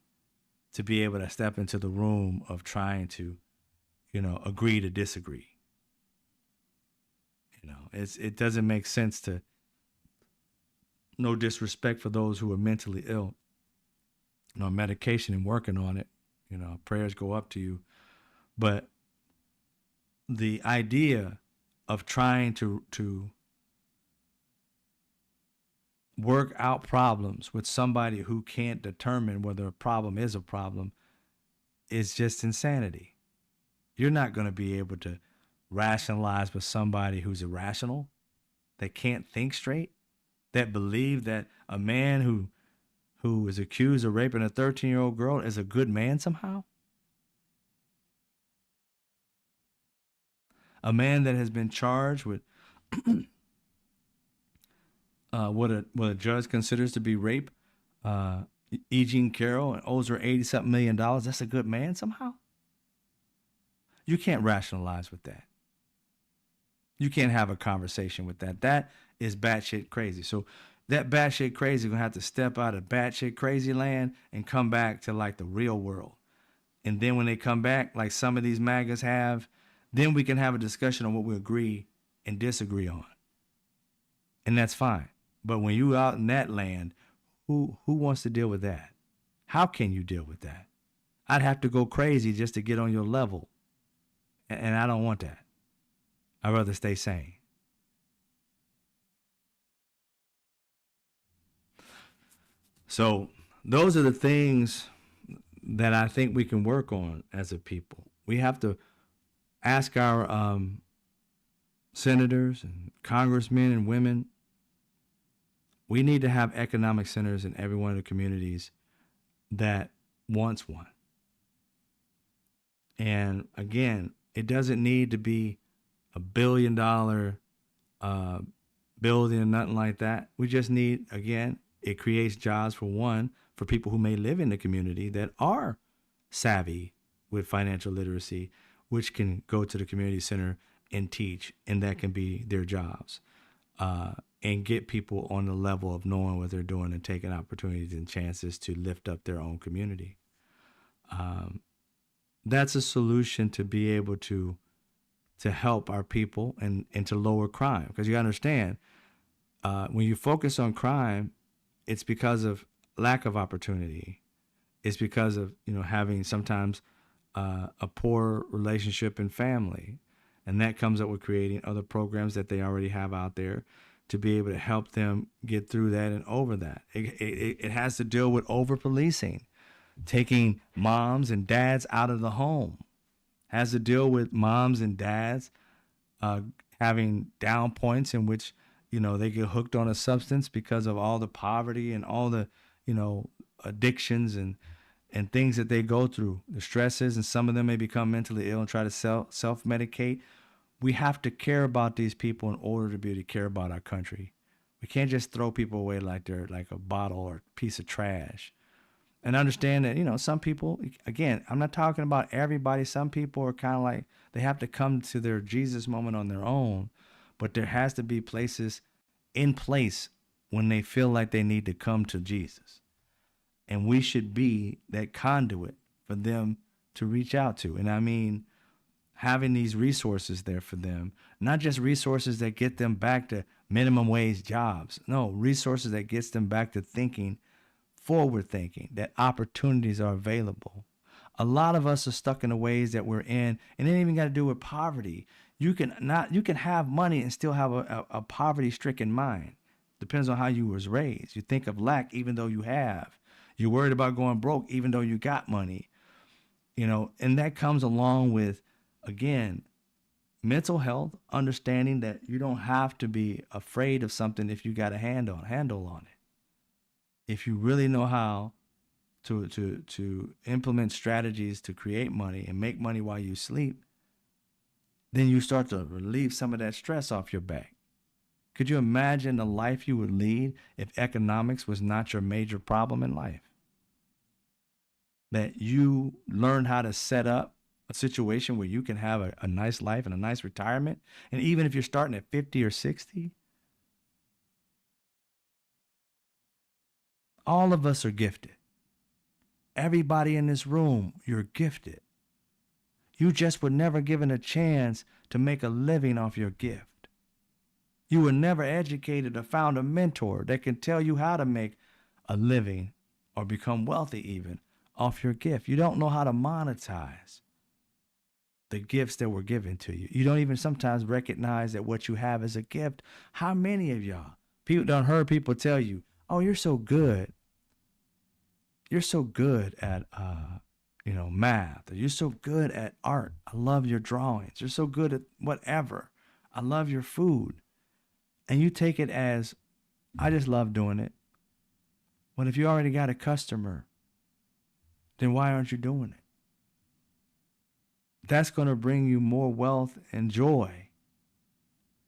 to be able to step into the room of trying to, agree to disagree. It doesn't make sense to, no disrespect for those who are mentally ill, medication and working on it, prayers go up to you. But the idea of trying to work out problems with somebody who can't determine whether a problem is a problem is just insanity. You're not going to be able to rationalize with somebody who's irrational, that can't think straight, that believe that a man who is accused of raping a 13-year-old girl is a good man somehow. A man that has been charged with what a judge considers to be rape, E. Jean Carroll, and owes her $80-something million. That's a good man somehow. You can't rationalize with that. You can't have a conversation with that. That is batshit crazy. So that batshit crazy gonna have to step out of batshit crazy land and come back to like the real world. And then when they come back, like some of these MAGAs have, then we can have a discussion on what we agree and disagree on. And that's fine. But when you out in that land, who wants to deal with that? How can you deal with that? I'd have to go crazy just to get on your level. And I don't want that. I'd rather stay sane. So those are the things that I think we can work on as a people. We have to ask our senators and congressmen and women. We need to have economic centers in every one of the communities that wants one. And again, it doesn't need to be $1 billion building or nothing like that. We just need, again, it creates jobs for one, for people who may live in the community that are savvy with financial literacy, which can go to the community center and teach, and that can be their jobs. And get people on the level of knowing what they're doing and taking opportunities and chances to lift up their own community. That's a solution to be able to help our people and to lower crime. Because you understand, when you focus on crime, it's because of lack of opportunity. It's because of having sometimes a poor relationship in family, and that comes up with creating other programs that they already have out there to be able to help them get through that and over that. It has to deal with over policing, taking moms and dads out of the home. Has to deal with moms and dads having down points in which they get hooked on a substance because of all the poverty and all the addictions and things that they go through, the stresses, and some of them may become mentally ill and try to self-medicate. We have to care about these people in order to be able to care about our country. We can't just throw people away like they're like a bottle or a piece of trash. And understand that, some people, again, I'm not talking about everybody. Some people are kind of like, they have to come to their Jesus moment on their own. But there has to be places in place when they feel like they need to come to Jesus. And we should be that conduit for them to reach out to. And I mean, having these resources there for them, not just resources that get them back to minimum wage jobs. No, resources that gets them back to thinking, forward thinking, that opportunities are available. A lot of us are stuck in the ways that we're in, and it ain't even got to do with poverty. You can have money and still have a poverty-stricken mind. Depends on how you was raised. You think of lack even though you have. You're worried about going broke even though you got money. And that comes along with, again, mental health, understanding that you don't have to be afraid of something if you got a handle on it. If you really know how to implement strategies to create money and make money while you sleep, then you start to relieve some of that stress off your back. Could you imagine the life you would lead if economics was not your major problem in life? That you learned how to set up a situation where you can have a nice life and a nice retirement. And even if you're starting at 50 or 60, all of us are gifted. Everybody in this room, you're gifted. You just were never given a chance to make a living off your gift. You were never educated or found a mentor that can tell you how to make a living or become wealthy even off your gift. You don't know how to monetize the gifts that were given to you. You don't even sometimes recognize that what you have is a gift. How many of y'all, people done heard people tell you, oh, you're so good. You're so good at math. Or you're so good at art. I love your drawings. You're so good at whatever. I love your food. And you take it as, I just love doing it. Well, if you already got a customer, then why aren't you doing it? That's going to bring you more wealth and joy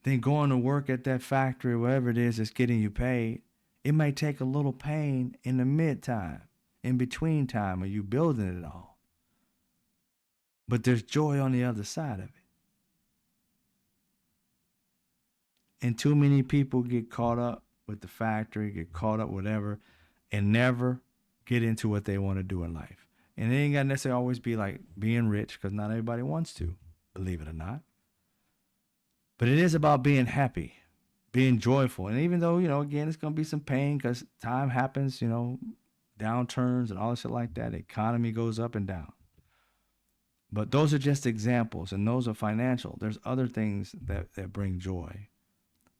than going to work at that factory, whatever it is that's getting you paid. It may take a little pain in the mid time, in between time, when you building it all. But there's joy on the other side of it. And too many people get caught up with the factory, get caught up whatever, and never get into what they want to do in life. And it ain't got to necessarily always be like being rich, because not everybody wants to, believe it or not. But it is about being happy, being joyful. And even though, again, it's going to be some pain because time happens, downturns and all this shit like that. The economy goes up and down. But those are just examples, and those are financial. There's other things that bring joy.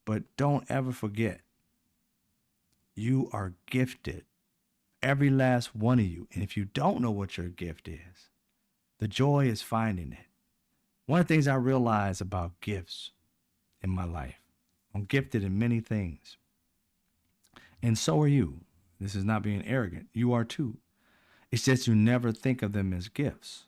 But don't ever forget, you are gifted. Every last one of you. And if you don't know what your gift is, the joy is finding it. One of the things I realize about gifts in my life, I'm gifted in many things. And so are you. This is not being arrogant. You are too. It's just you never think of them as gifts.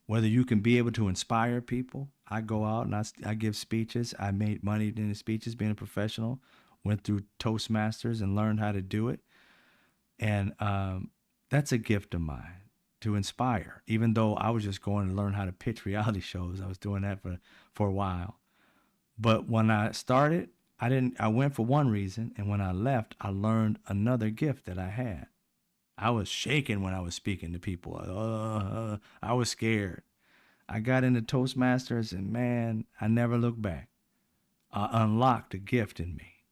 Whether you can be able to inspire people. I go out and I give speeches. I made money in the speeches being a professional. Went through Toastmasters and learned how to do it. And that's a gift of mine, to inspire. Even though I was just going to learn how to pitch reality shows. I was doing that for a while. But when I started, I went for one reason. And when I left, I learned another gift that I had. I was shaking when I was speaking to people. I was scared. I got into Toastmasters and man, I never looked back. I unlocked a gift in me.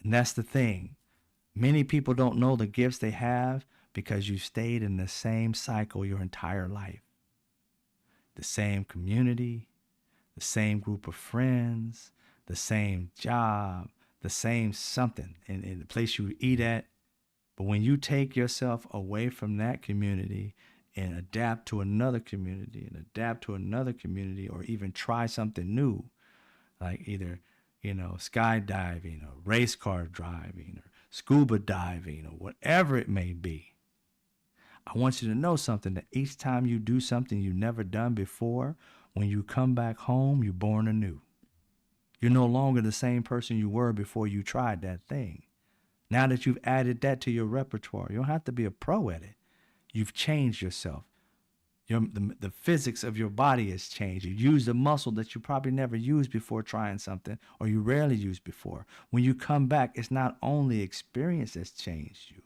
And that's the thing. Many people don't know the gifts they have because you stayed in the same cycle your entire life. The same community, the same group of friends, the same job, the same something in the place you eat at. But when you take yourself away from that community and adapt to another community or even try something new, like either, skydiving or race car driving or scuba diving or whatever it may be, I want you to know something, that each time you do something you've never done before, when you come back home, you're born anew. You're no longer the same person you were before you tried that thing. Now that you've added that to your repertoire, you don't have to be a pro at it. You've changed yourself. The physics of your body has changed. You use a muscle that you probably never used before trying something, or you rarely used before. When you come back, it's not only experience that's changed you.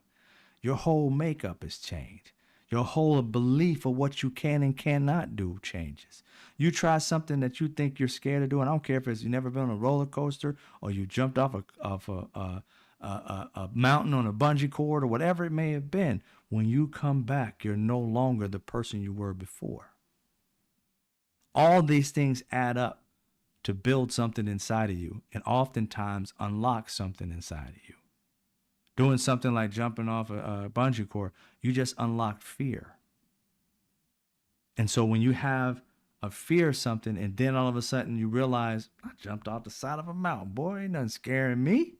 Your whole makeup has changed. Your whole belief of what you can and cannot do changes. You try something that you think you're scared of doing. I don't care if you've never been on a roller coaster or you jumped off a mountain on a bungee cord or whatever it may have been. When you come back, you're no longer the person you were before. All these things add up to build something inside of you and oftentimes unlock something inside of you. Doing something like jumping off a bungee cord, you just unlocked fear. And so when you have a fear of something and then all of a sudden you realize, I jumped off the side of a mountain, boy, ain't nothing scaring me.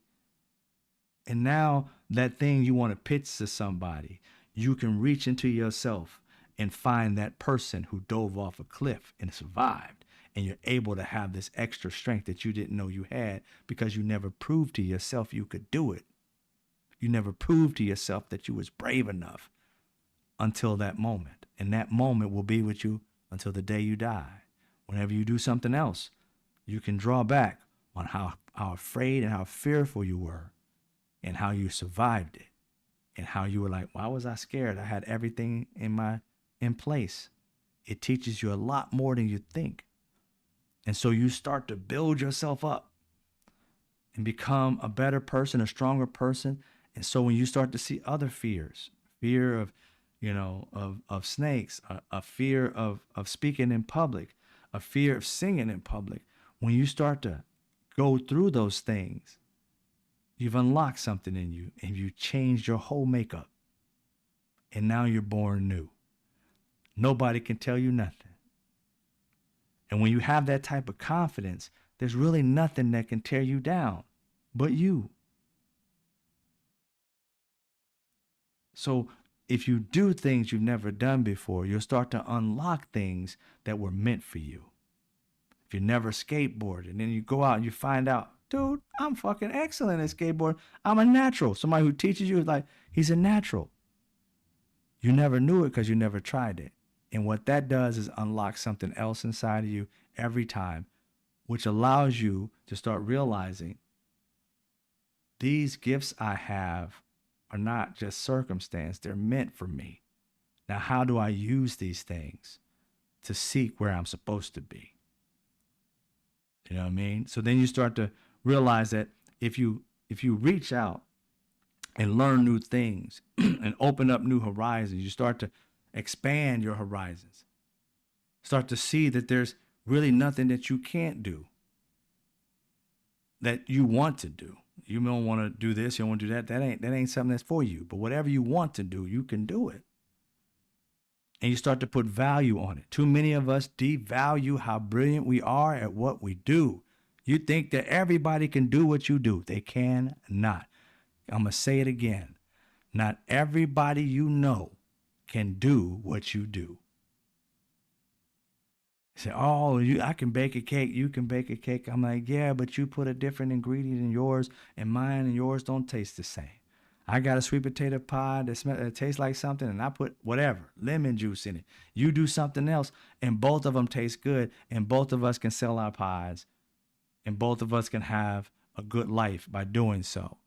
And now that thing you want to pitch to somebody, you can reach into yourself and find that person who dove off a cliff and survived. And you're able to have this extra strength that you didn't know you had because you never proved to yourself you could do it. You never proved to yourself that you was brave enough until that moment. And that moment will be with you until the day you die. Whenever you do something else, you can draw back on how afraid and how fearful you were and how you survived it and how you were like, why was I scared? I had everything in place. It teaches you a lot more than you think. And so you start to build yourself up and become a better person, a stronger person. And so when you start to see other fears, fear of, of snakes, a fear of speaking in public, a fear of singing in public, when you start to go through those things, you've unlocked something in you and you changed your whole makeup. And now you're born new. Nobody can tell you nothing. And when you have that type of confidence, there's really nothing that can tear you down but you. So if you do things you've never done before, you'll start to unlock things that were meant for you. If you never skateboarded and then you go out and you find out, dude, I'm fucking excellent at skateboarding. I'm a natural. Somebody who teaches you is like, he's a natural. You never knew it because you never tried it. And what that does is unlock something else inside of you every time, which allows you to start realizing these gifts I have are not just circumstance, they're meant for me. Now, how do I use these things to seek where I'm supposed to be? You know what I mean? So then you start to realize that if you reach out and learn new things and open up new horizons, you start to expand your horizons. Start to see that there's really nothing that you can't do, that you want to do. You don't want to do this, you don't want to do that. That ain't something that's for you. But whatever you want to do, you can do it. And you start to put value on it. Too many of us devalue how brilliant we are at what we do. You think that everybody can do what you do. They cannot. I'm going to say it again. Not everybody you know can do what you do. You say, oh, I can bake a cake. You can bake a cake. I'm like, yeah, but you put a different ingredient in yours and mine, and yours don't taste the same. I got a sweet potato pie that tastes like something, and I put whatever, lemon juice in it. You do something else, and both of them taste good, and both of us can sell our pies, and both of us can have a good life by doing so.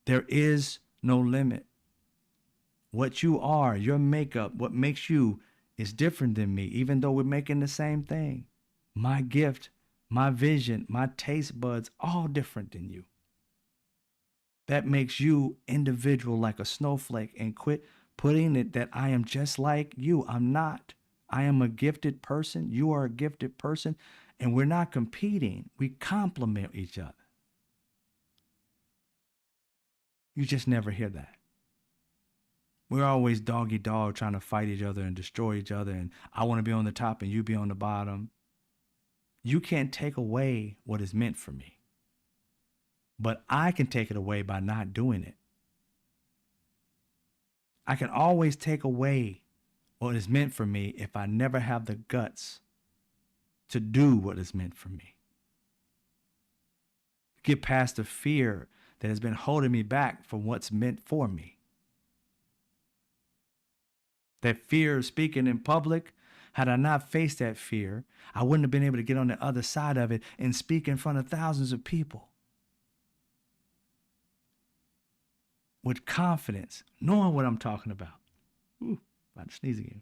There is no limit. What you are, your makeup, what makes you is different than me, even though we're making the same thing. My gift, my vision, my taste buds, all different than you. That makes you individual like a snowflake, and quit putting it that I am just like you. I'm not. I am a gifted person. You are a gifted person. And we're not competing. We complement each other. You just never hear that. We're always dog eat dog trying to fight each other and destroy each other. And I want to be on the top and you be on the bottom. You can't take away what is meant for me. But I can take it away by not doing it. I can always take away what is meant for me if I never have the guts to do what is meant for me. Get past the fear that has been holding me back from what's meant for me. That fear of speaking in public, had I not faced that fear, I wouldn't have been able to get on the other side of it and speak in front of thousands of people. With confidence, knowing what I'm talking about. Ooh, about to sneeze again.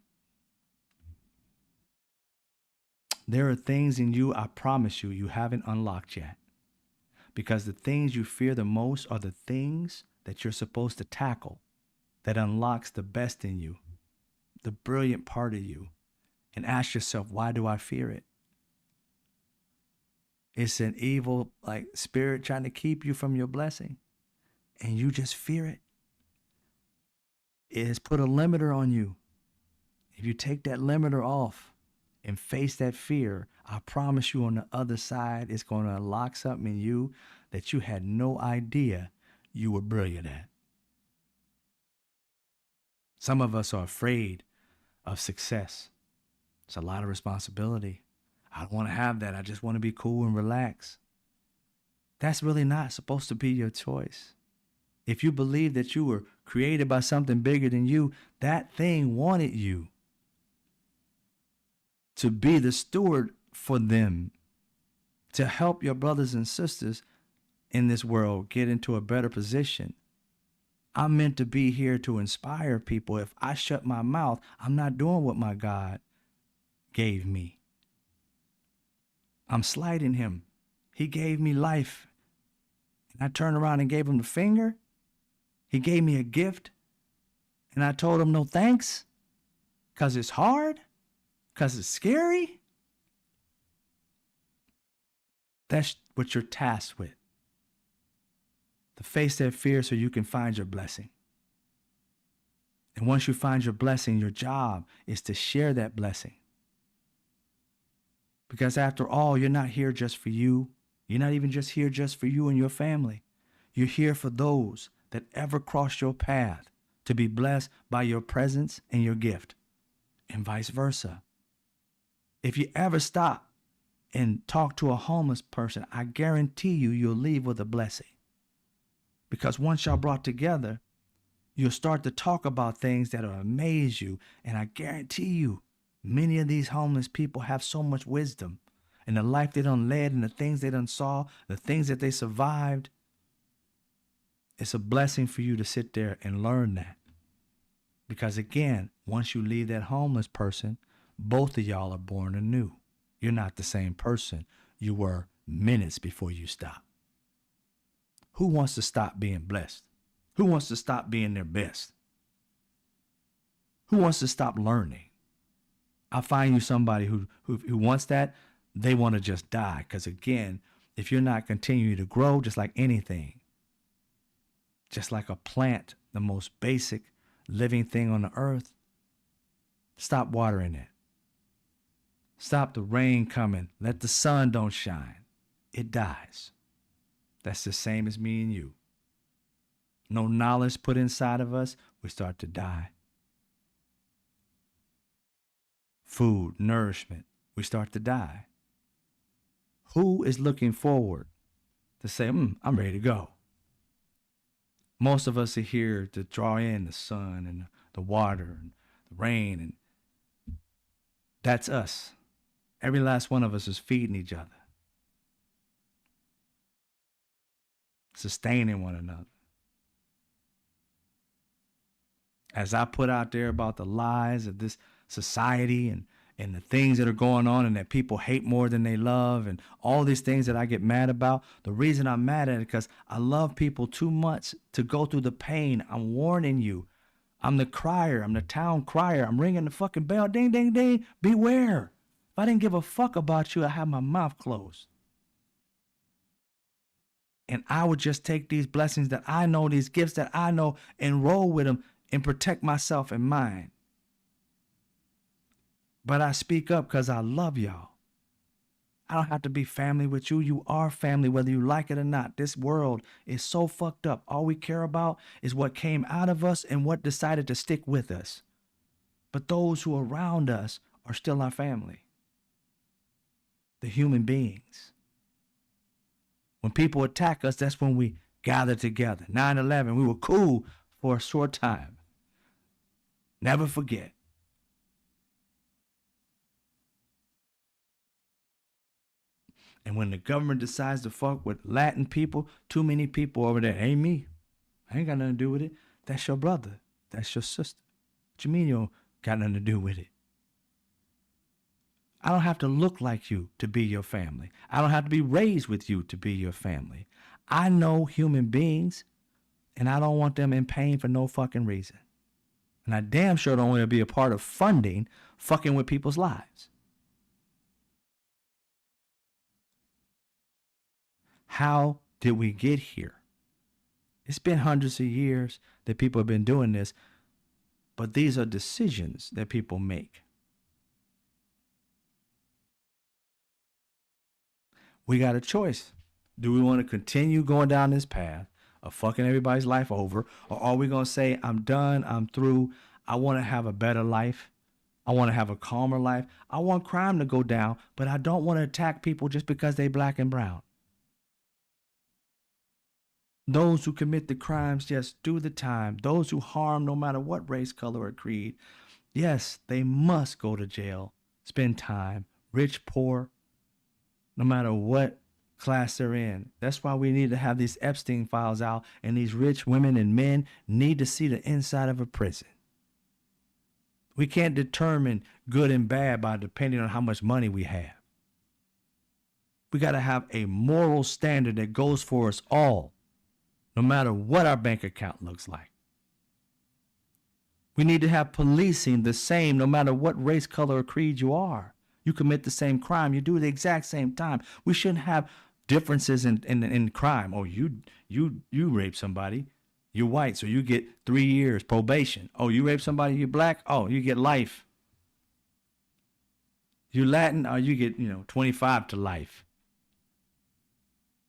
There are things in you, I promise you, you haven't unlocked yet. Because the things you fear the most are the things that you're supposed to tackle that unlocks the best in you, the brilliant part of you. And ask yourself, why do I fear it? It's an evil spirit trying to keep you from your blessing. And you just fear it. It has put a limiter on you. If you take that limiter off and face that fear, I promise you on the other side, it's going to unlock something in you that you had no idea you were brilliant at. Some of us are afraid of success. It's a lot of responsibility. I don't want to have that. I just want to be cool and relax. That's really not supposed to be your choice. If you believe that you were created by something bigger than you, that thing wanted you to be the steward for them, to help your brothers and sisters in this world get into a better position. I'm meant to be here to inspire people. If I shut my mouth, I'm not doing what my God gave me. I'm slighting him. He gave me life. And I turned around and gave him the finger. He gave me a gift. And I told him no thanks. Because it's hard. Because it's scary. That's what you're tasked with. To face that fear so you can find your blessing. And once you find your blessing, your job is to share that blessing. Because after all, you're not here just for you. You're not even just here just for you and your family. You're here for those that ever cross your path to be blessed by your presence and your gift, and vice versa. If you ever stop and talk to a homeless person, I guarantee you'll leave with a blessing. Because once y'all brought together, you'll start to talk about things that'll amaze you. And I guarantee you, many of these homeless people have so much wisdom in the life they done led and the things they done saw, the things that they survived. It's a blessing for you to sit there and learn that. Because again, once you leave that homeless person, both of y'all are born anew. You're not the same person you were minutes before you stopped. Who wants to stop being blessed? Who wants to stop being their best? Who wants to stop learning? I find you somebody who wants that. They want to just die. Because again, if you're not continuing to grow, just like anything, just like a plant, the most basic living thing on the earth, stop watering it. Stop the rain coming. Let the sun don't shine. It dies. That's the same as me and you. No knowledge put inside of us, we start to die. Food, nourishment, we start to die. Who is looking forward to say, I'm ready to go? Most of us are here to draw in the sun and the water and the rain, and that's us. Every last one of us is feeding each other, sustaining one another. As I put out there about the lies of this society and the things that are going on and that people hate more than they love and all these things that I get mad about, the reason I'm mad at it is because I love people too much to go through the pain. I'm warning you. I'm the crier. I'm the town crier. I'm ringing the fucking bell. Ding, ding, ding. Beware. If I didn't give a fuck about you, I'd have my mouth closed. And I would just take these blessings that I know, these gifts that I know, and roll with them and protect myself and mine. But I speak up because I love y'all. I don't have to be family with you. You are family, whether you like it or not. This world is so fucked up. All we care about is what came out of us and what decided to stick with us. But those who are around us are still our family. The human beings. When people attack us, that's when we gather together. 9/11, we were cool for a short time. Never forget. And when the government decides to fuck with Latin people, too many people over there, ain't me. I ain't got nothing to do with it. That's your brother. That's your sister. What you mean you don't got nothing to do with it? I don't have to look like you to be your family. I don't have to be raised with you to be your family. I know human beings, and I don't want them in pain for no fucking reason. And I damn sure don't want to be a part of funding fucking with people's lives. How did we get here? It's been hundreds of years that people have been doing this, but these are decisions that people make. We got a choice. Do we want to continue going down this path of fucking everybody's life over, or are we going to say, I'm done, I'm through, I want to have a better life. I want to have a calmer life. I want crime to go down, but I don't want to attack people just because they black and brown. Those who commit the crimes, just do the time. Those who harm, no matter what race, color, or creed, yes, they must go to jail, spend time, rich, poor, no matter what class they're in. That's why we need to have these Epstein files out, and these rich women and men need to see the inside of a prison. We can't determine good and bad by depending on how much money we have. We got to have a moral standard that goes for us all, no matter what our bank account looks like. We need to have policing the same no matter what race, color, or creed you are. You commit the same crime, you do the exact same time. We shouldn't have differences in crime. Oh, you rape somebody, you're white, so you get 3 years probation. Oh, you rape somebody, you're black, oh, you get life. You Latin, oh, you get 25 to life.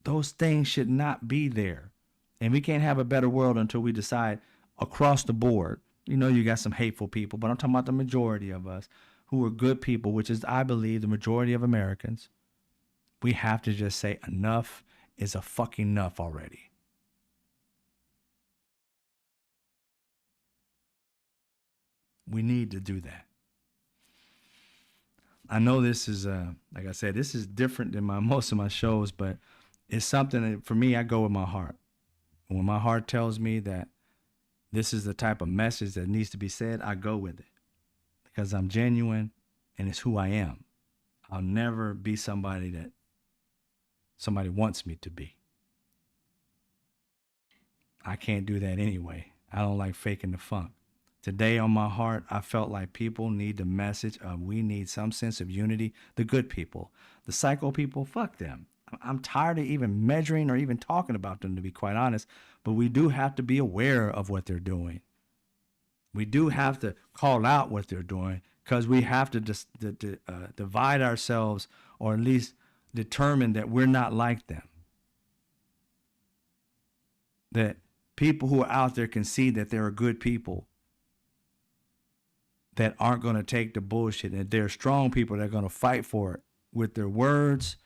Those things should not be there. And we can't have a better world until we decide across the board. You got some hateful people, but I'm talking about the majority of us who are good people, which is, I believe, the majority of Americans. We have to just say enough is a fucking enough already. We need to do that. I know this is, like I said, this is different than most of my shows, but it's something that, for me, I go with my heart. When my heart tells me that this is the type of message that needs to be said, I go with it because I'm genuine and it's who I am. I'll never be somebody that somebody wants me to be. I can't do that anyway. I don't like faking the funk. Today on my heart, I felt like people need the message of we need some sense of unity. The good people, the psycho people, fuck them. I'm tired of even measuring or even talking about them, to be quite honest. But we do have to be aware of what they're doing. We do have to call out what they're doing because we have to divide ourselves, or at least determine that we're not like them. That people who are out there can see that there are good people that aren't going to take the bullshit, and there are strong people that are going to fight for it with their words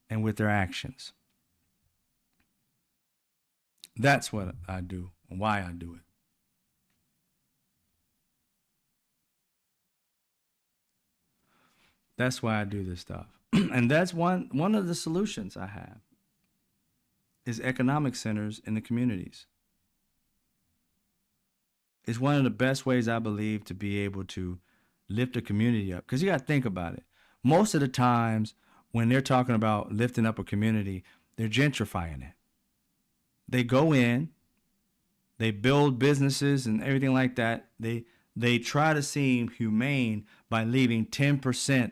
and with their actions. That's what I do and why I do it. That's why I do this stuff. And that's one of the solutions I have is economic centers in the communities. It's one of the best ways, I believe, to be able to lift a community up. Because you got to think about it. Most of the times when they're talking about lifting up a community, they're gentrifying it. They go in, they build businesses and everything like that. They try to seem humane by leaving 10%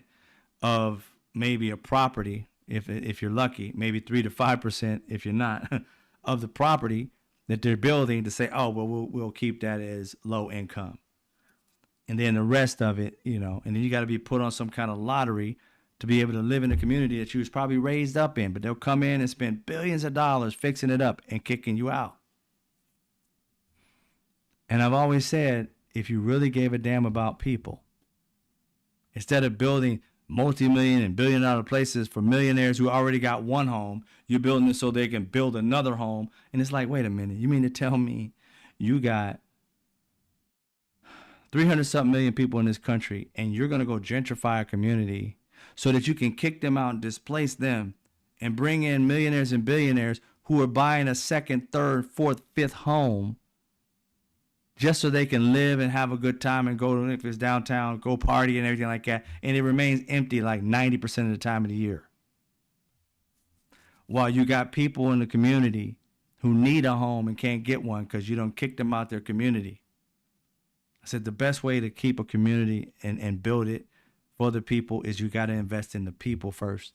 of maybe a property, if you're lucky, maybe 3 to 5% if you're not, of the property that they're building, to say, oh, well, we'll keep that as low income. And then the rest of it, and then you got to be put on some kind of lottery to be able to live in a community that you was probably raised up in. But they'll come in and spend billions of dollars fixing it up and kicking you out. And I've always said, if you really gave a damn about people, instead of building multi-million and billion-dollar places for millionaires who already got one home, you're building it so they can build another home. And it's like, wait a minute, you mean to tell me you got 300-something million people in this country and you're going to go gentrify a community so that you can kick them out and displace them and bring in millionaires and billionaires who are buying a second, third, fourth, fifth home just so they can live and have a good time and go to, if it's downtown, go party and everything like that. And it remains empty like 90% of the time of the year. While you got people in the community who need a home and can't get one because you don't kick them out their community. I said the best way to keep a community and build it for the people is you got to invest in the people first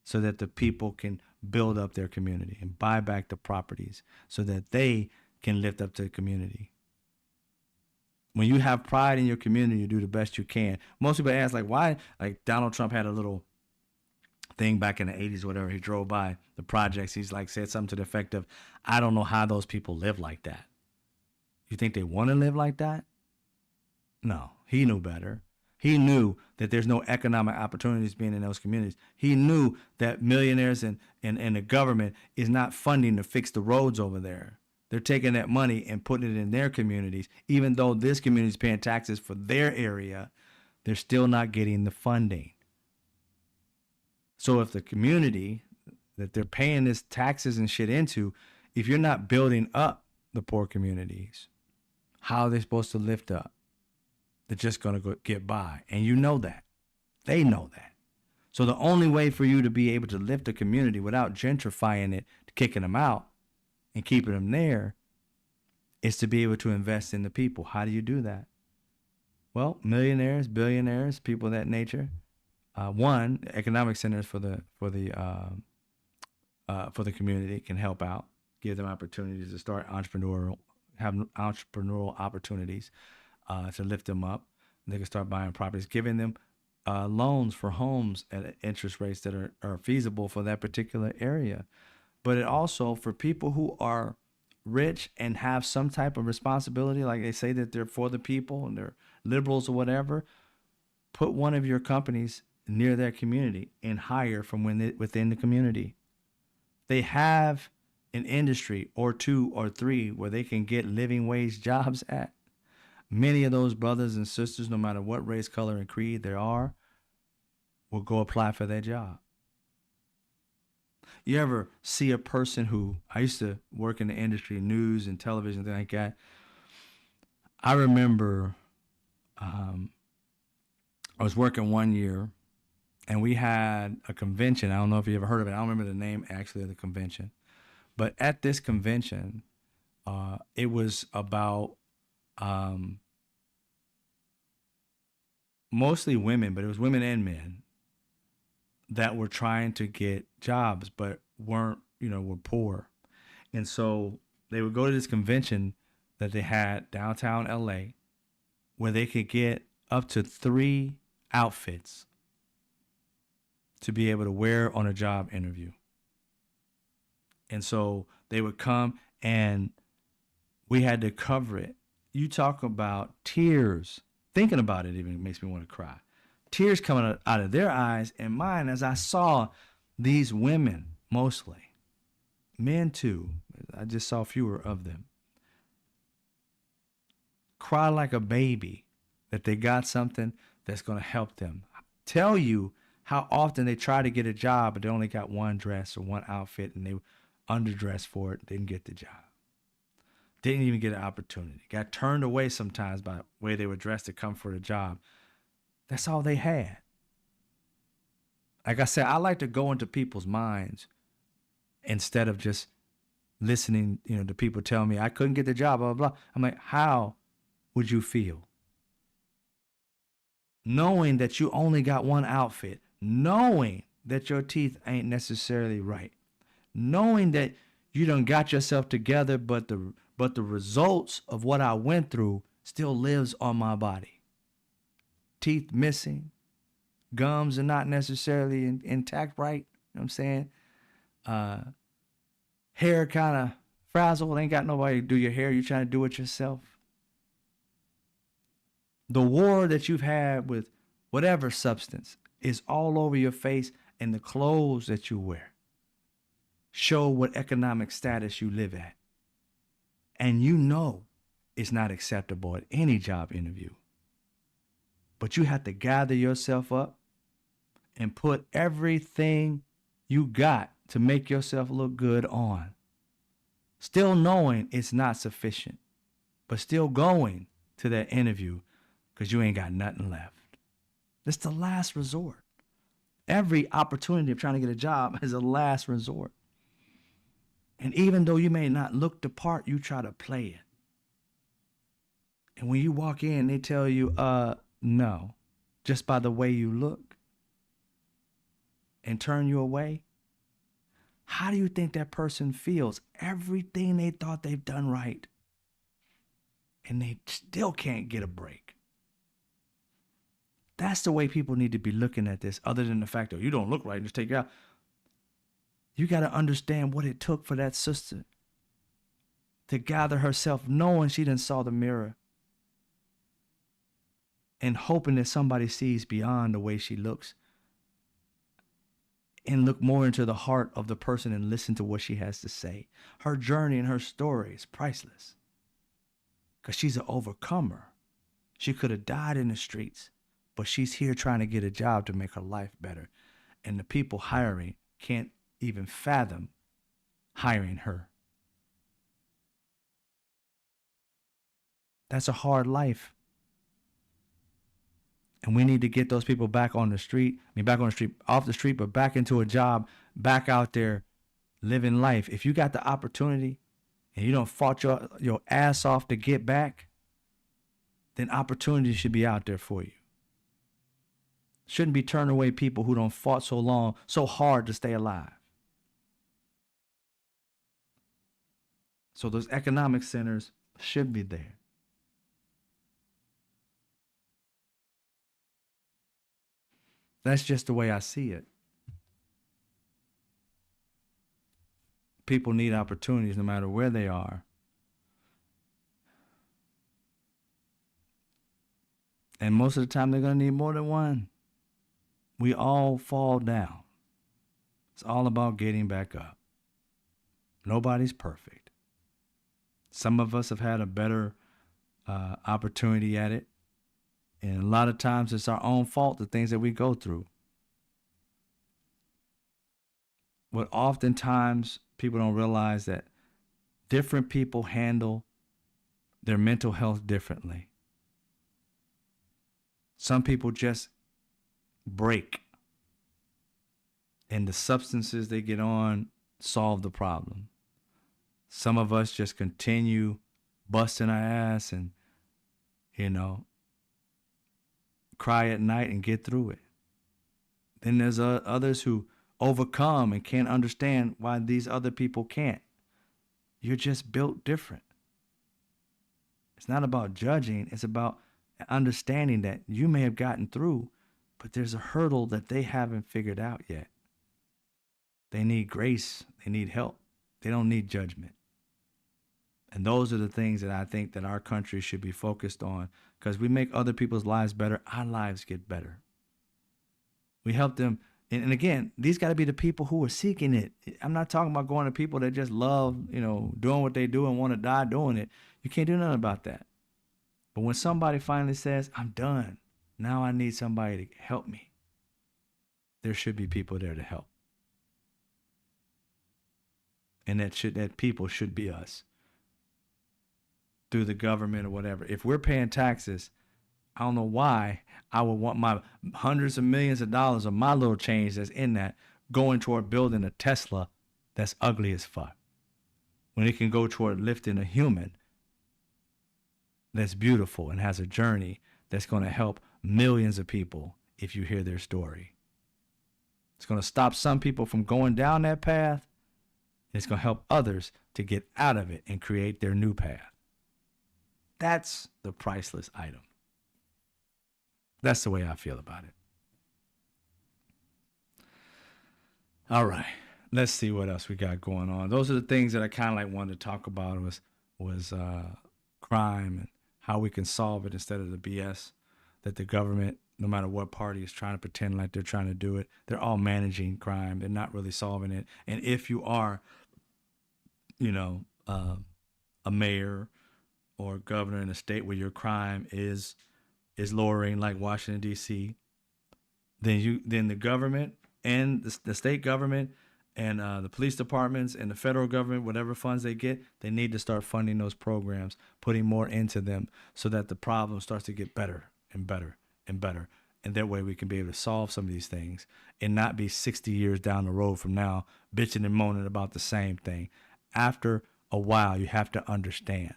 so that the people can build up their community and buy back the properties so that they can lift up the community. When you have pride in your community, you do the best you can. Most people ask, like, why? Like, Donald Trump had a little thing back in the 80s or whatever. He drove by the projects. He's like, said something to the effect of, I don't know how those people live like that. You think they want to live like that? No, he knew better. He knew that there's no economic opportunities being in those communities. He knew that millionaires and the government is not funding to fix the roads over there. They're taking that money and putting it in their communities. Even though this community is paying taxes for their area, they're still not getting the funding. So if the community that they're paying this taxes and shit into, if you're not building up the poor communities, how are they supposed to lift up? They're just going to get by. And you know that. They know that. So the only way for you to be able to lift a community without gentrifying it, kicking them out and keeping them there, is to be able to invest in the people. How do you do that? Well, millionaires, billionaires, people of that nature. One, economic centers for the community can help out, give them opportunities to start have entrepreneurial opportunities to lift them up. They can start buying properties, giving them loans for homes at interest rates that are feasible for that particular area. But it also, for people who are rich and have some type of responsibility, like they say that they're for the people and they're liberals or whatever, put one of your companies near their community and hire from within the community. They have an industry or two or three where they can get living wage jobs at. Many of those brothers and sisters, no matter what race, color, and creed there are, will go apply for that job. You ever see a person who, I used to work in the industry, news and television, things like that. I remember I was working one year and we had a convention. I don't know if you ever heard of it. I don't remember the name actually of the convention. But at this convention, it was about mostly women, but it was women and men that were trying to get jobs, but were poor. And so they would go to this convention that they had downtown LA where they could get up to 3 outfits to be able to wear on a job interview. And so they would come and we had to cover it. You talk about tears. Thinking about it even makes me want to cry. Tears coming out of their eyes and mine as I saw these women, mostly. Men too. I just saw fewer of them. Cry like a baby that they got something that's going to help them. Tell you how often they try to get a job, but they only got one dress or one outfit and they underdressed for it, didn't get the job. Didn't even get an opportunity. Got turned away sometimes by the way they were dressed to come for the job. That's all they had. Like I said, I like to go into people's minds instead of just listening, to people tell me I couldn't get the job, blah, blah, blah. I'm like, how would you feel? Knowing that you only got one outfit, knowing that your teeth ain't necessarily right, knowing that you done got yourself together, but the results of what I went through still lives on my body. Teeth missing, gums are not necessarily intact right, you know what I'm saying? Hair kind of frazzled, ain't got nobody to do your hair, you trying to do it yourself. The war that you've had with whatever substance is all over your face, and the clothes that you wear show what economic status you live at. And it's not acceptable at any job interview. But you have to gather yourself up and put everything you got to make yourself look good on. Still knowing it's not sufficient, but still going to that interview because you ain't got nothing left. It's the last resort. Every opportunity of trying to get a job is a last resort. And even though you may not look the part, you try to play it. And when you walk in, they tell you, no, just by the way you look, and turn you away. How do you think that person feels? Everything they thought they've done right, and they still can't get a break. That's the way people need to be looking at this, other than the fact that you don't look right, just take it out. You got to understand what it took for that sister to gather herself, knowing she done saw the mirror, and hoping that somebody sees beyond the way she looks and look more into the heart of the person and listen to what she has to say. Her journey and her story is priceless because she's an overcomer. She could have died in the streets, but she's here trying to get a job to make her life better. And the people hiring can't even fathom hiring her. That's a hard life. And we need to get those people back on the street. I mean, back on the street, off the street, but back into a job, back out there living life. If you got the opportunity and you don't fought your ass off to get back, then opportunity should be out there for you. Shouldn't be turning away people who don't fought so long, so hard to stay alive. So those economic centers should be there. That's just the way I see it. People need opportunities no matter where they are. And most of the time, they're going to need more than one. We all fall down. It's all about getting back up. Nobody's perfect. Some of us have had a better opportunity at it. And a lot of times it's our own fault, the things that we go through. But oftentimes people don't realize that different people handle their mental health differently. Some people just break, and the substances they get on solve the problem. Some of us just continue busting our ass and, cry at night and get through it. Then there's others who overcome and can't understand why these other people can't. You're just built different. It's not about judging. It's about understanding that you may have gotten through, but there's a hurdle that they haven't figured out yet. They need grace. They need help. They don't need judgment. And those are the things that I think that our country should be focused on, because we make other people's lives better, our lives get better. We help them. And again, these got to be the people who are seeking it. I'm not talking about going to people that just love, doing what they do and want to die doing it. You can't do nothing about that. But when somebody finally says, I'm done, now I need somebody to help me, there should be people there to help. And that people should be us, through the government or whatever. If we're paying taxes, I don't know why I would want my hundreds of millions of dollars of my little change that's in that going toward building a Tesla that's ugly as fuck, when it can go toward lifting a human that's beautiful and has a journey that's going to help millions of people if you hear their story. It's going to stop some people from going down that path. And it's going to help others to get out of it and create their new path. That's the priceless item. That's the way I feel about it. All right, let's see what else we got going on. Those are the things that I kind of like wanted to talk about was crime and how we can solve it instead of the BS that the government, no matter what party, is trying to pretend like they're trying to do it. They're all managing crime. They're not really solving it. And if you are, a mayor or governor in a state where your crime is lowering, like Washington D.C., then the government and the state government and the police departments and the federal government, whatever funds they get, they need to start funding those programs, putting more into them, so that the problem starts to get better and better and better. And that way we can be able to solve some of these things and not be 60 years down the road from now bitching and moaning about the same thing. After a while, you have to understand,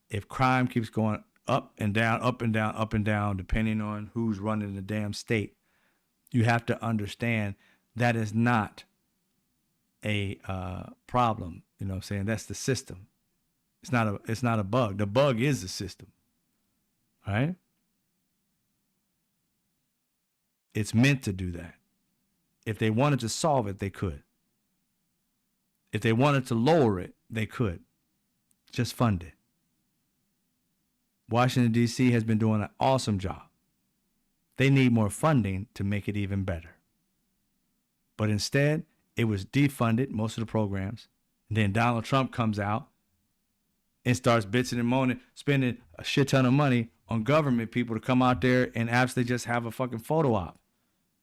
if crime keeps going up and down, up and down, up and down, depending on who's running the damn state, you have to understand that is not a problem. You know what I'm saying? That's the system. It's not a bug. The bug is the system. Right? It's meant to do that. If they wanted to solve it, they could. If they wanted to lower it, they could. Just fund it. Washington, D.C. has been doing an awesome job. They need more funding to make it even better. But instead, it was defunded, most of the programs. And then Donald Trump comes out and starts bitching and moaning, spending a shit ton of money on government people to come out there and actually just have a fucking photo op.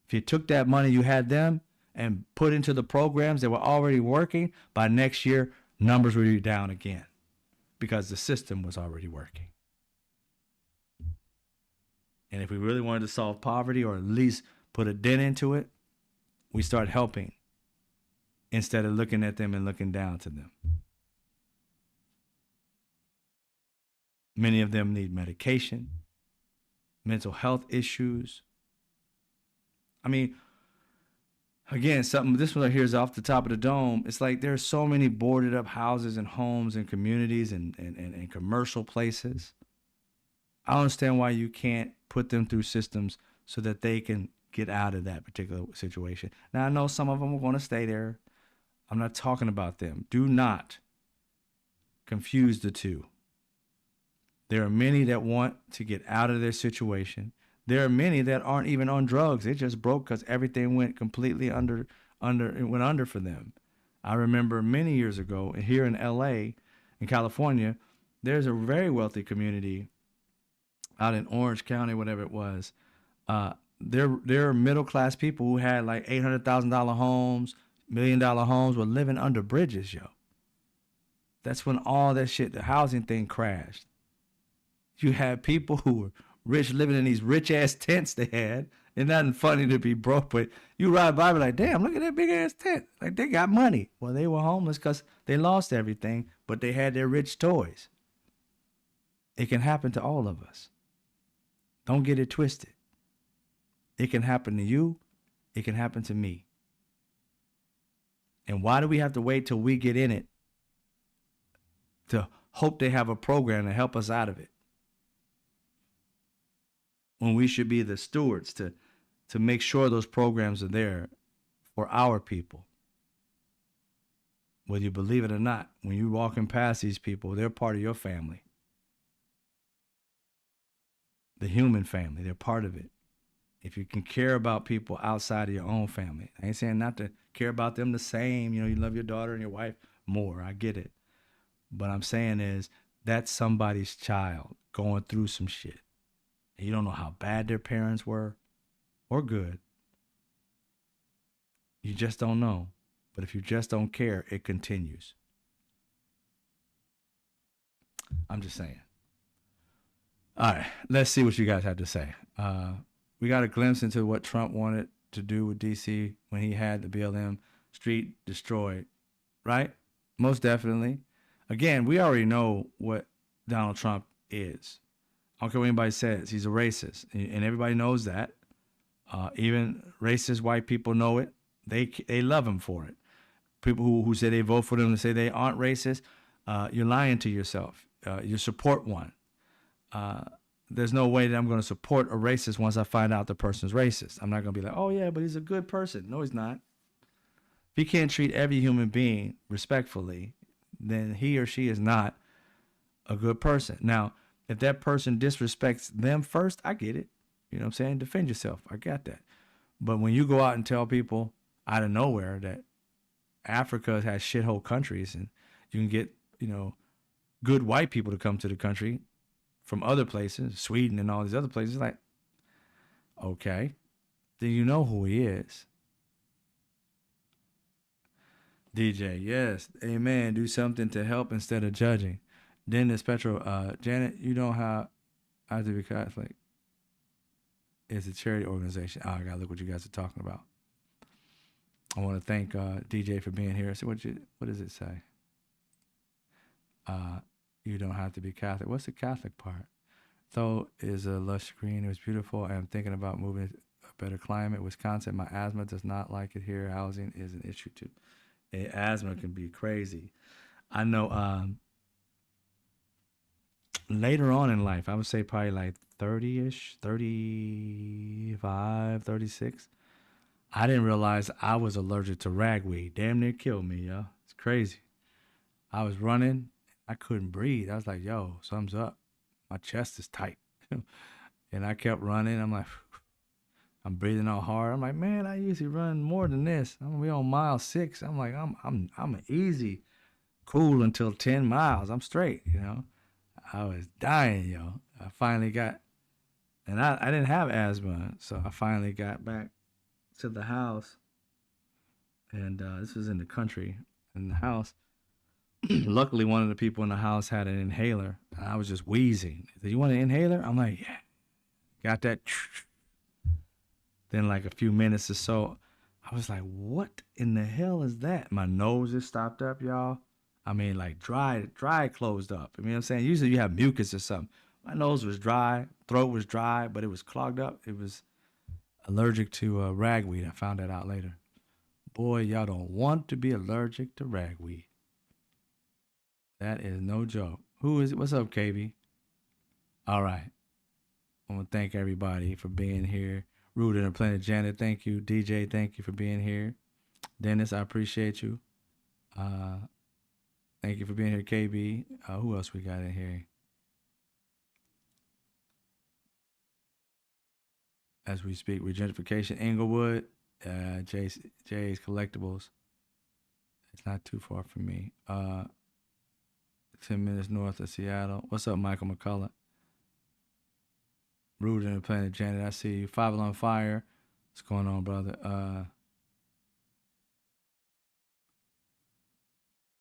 If you took that money you had them and put into the programs that were already working, by next year, numbers would be down again because the system was already working. And if we really wanted to solve poverty or at least put a dent into it, we start helping instead of looking at them and looking down to them. Many of them need medication, mental health issues. I mean, again, this one right here is off the top of the dome. It's like there's so many boarded up houses and homes and communities and commercial places. I don't understand why you can't put them through systems so that they can get out of that particular situation. Now, I know some of them are going to stay there. I'm not talking about them. Do not confuse the two. There are many that want to get out of their situation. There are many that aren't even on drugs. They just broke because everything went completely under for them. I remember many years ago here in L.A., in California, there's a very wealthy community out in Orange County, whatever it was. There are middle class people who had like $800,000 homes, $1 million homes, were living under bridges, yo. That's when all that shit, the housing thing crashed. You had people who were rich living in these rich ass tents they had. It's nothing funny to be broke, but you ride by and be like, damn, look at that big ass tent. Like they got money. Well, they were homeless because they lost everything, but they had their rich toys. It can happen to all of us. Don't get it twisted. It can happen to you. It can happen to me. And why do we have to wait till we get in it to hope they have a program to help us out of it? When we should be the stewards to make sure those programs are there for our people. Whether you believe it or not, when you're walking past these people, they're part of your family. The human family, they're part of it. If you can care about people outside of your own family, I ain't saying not to care about them the same. You know, you love your daughter and your wife more. I get it. But I'm saying is that's somebody's child going through some shit. And you don't know how bad their parents were or good. You just don't know. But if you just don't care, it continues. I'm just saying. All right, let's see what you guys have to say. We got a glimpse into what Trump wanted to do with D.C. when he had the BLM street destroyed, right? Most definitely. Again, we already know what Donald Trump is. I don't care what anybody says. He's a racist, and everybody knows that. Even racist white people know it. They love him for it. People who say they vote for them and say they aren't racist, you're lying to yourself. You support one. There's no way that I'm going to support a racist once I find out the person's racist. I'm not going to be like, oh yeah, but he's a good person. No, he's not. If he can't treat every human being respectfully, then he or she is not a good person. Now, if that person disrespects them first, I get it. You know what I'm saying? Defend yourself. I got that. But when you go out and tell people out of nowhere that Africa has shithole countries and you can get, good white people to come to the country from other places, Sweden and all these other places, like, okay, then you know who he is. DJ, yes, amen. Do something to help instead of judging. Dennis Petro, Janet, you know how I have to be Catholic. It's a charity organization. Oh, I gotta look what you guys are talking about. I want to thank DJ for being here. So what does it say? You don't have to be Catholic. What's the Catholic part? Though is a lush green. It was beautiful. I am thinking about moving to a better climate. Wisconsin, my asthma does not like it here. Housing is an issue too. Asthma can be crazy. I know later on in life, I would say probably like 30-ish, 35, 36. I didn't realize I was allergic to ragweed. Damn near killed me, yo. It's crazy. I was running. I couldn't breathe. I was like, yo, something's up. my chest is tight. And I kept running. I'm like, I'm breathing all hard. I'm like, man, I usually run more than this. I'm gonna be on mile 6. I'm like, I'm easy, cool until 10 miles. I'm straight, you know. I was dying, yo. I finally got, and I didn't have asthma, so I finally got back to the house, and this was in the country, in the house. Luckily, one of the people in the house had an inhaler. And I was just wheezing. He said, "You want an inhaler?" I'm like, "Yeah." Got that. Then, like a few minutes or so, I was like, "What in the hell is that?" My nose just stopped up, y'all. I mean, like dry closed up. I mean, what I'm saying, usually you have mucus or something. My nose was dry, throat was dry, but it was clogged up. It was allergic to ragweed. I found that out later. Boy, y'all don't want to be allergic to ragweed. That is no joke. Who is it? What's up, KB? All right. I want to thank everybody for being here. Rooted and Planet Janet, thank you. DJ, thank you for being here. Dennis, I appreciate you. Uh, Thank you for being here, KB. Who else we got in here? As we speak, Gentrification, Inglewood, Jay's Collectibles. It's not too far from me. 10 minutes north of Seattle. What's up, Michael McCullough? Rooted in the Planet Janet, I see you. Five on Fire. What's going on, brother?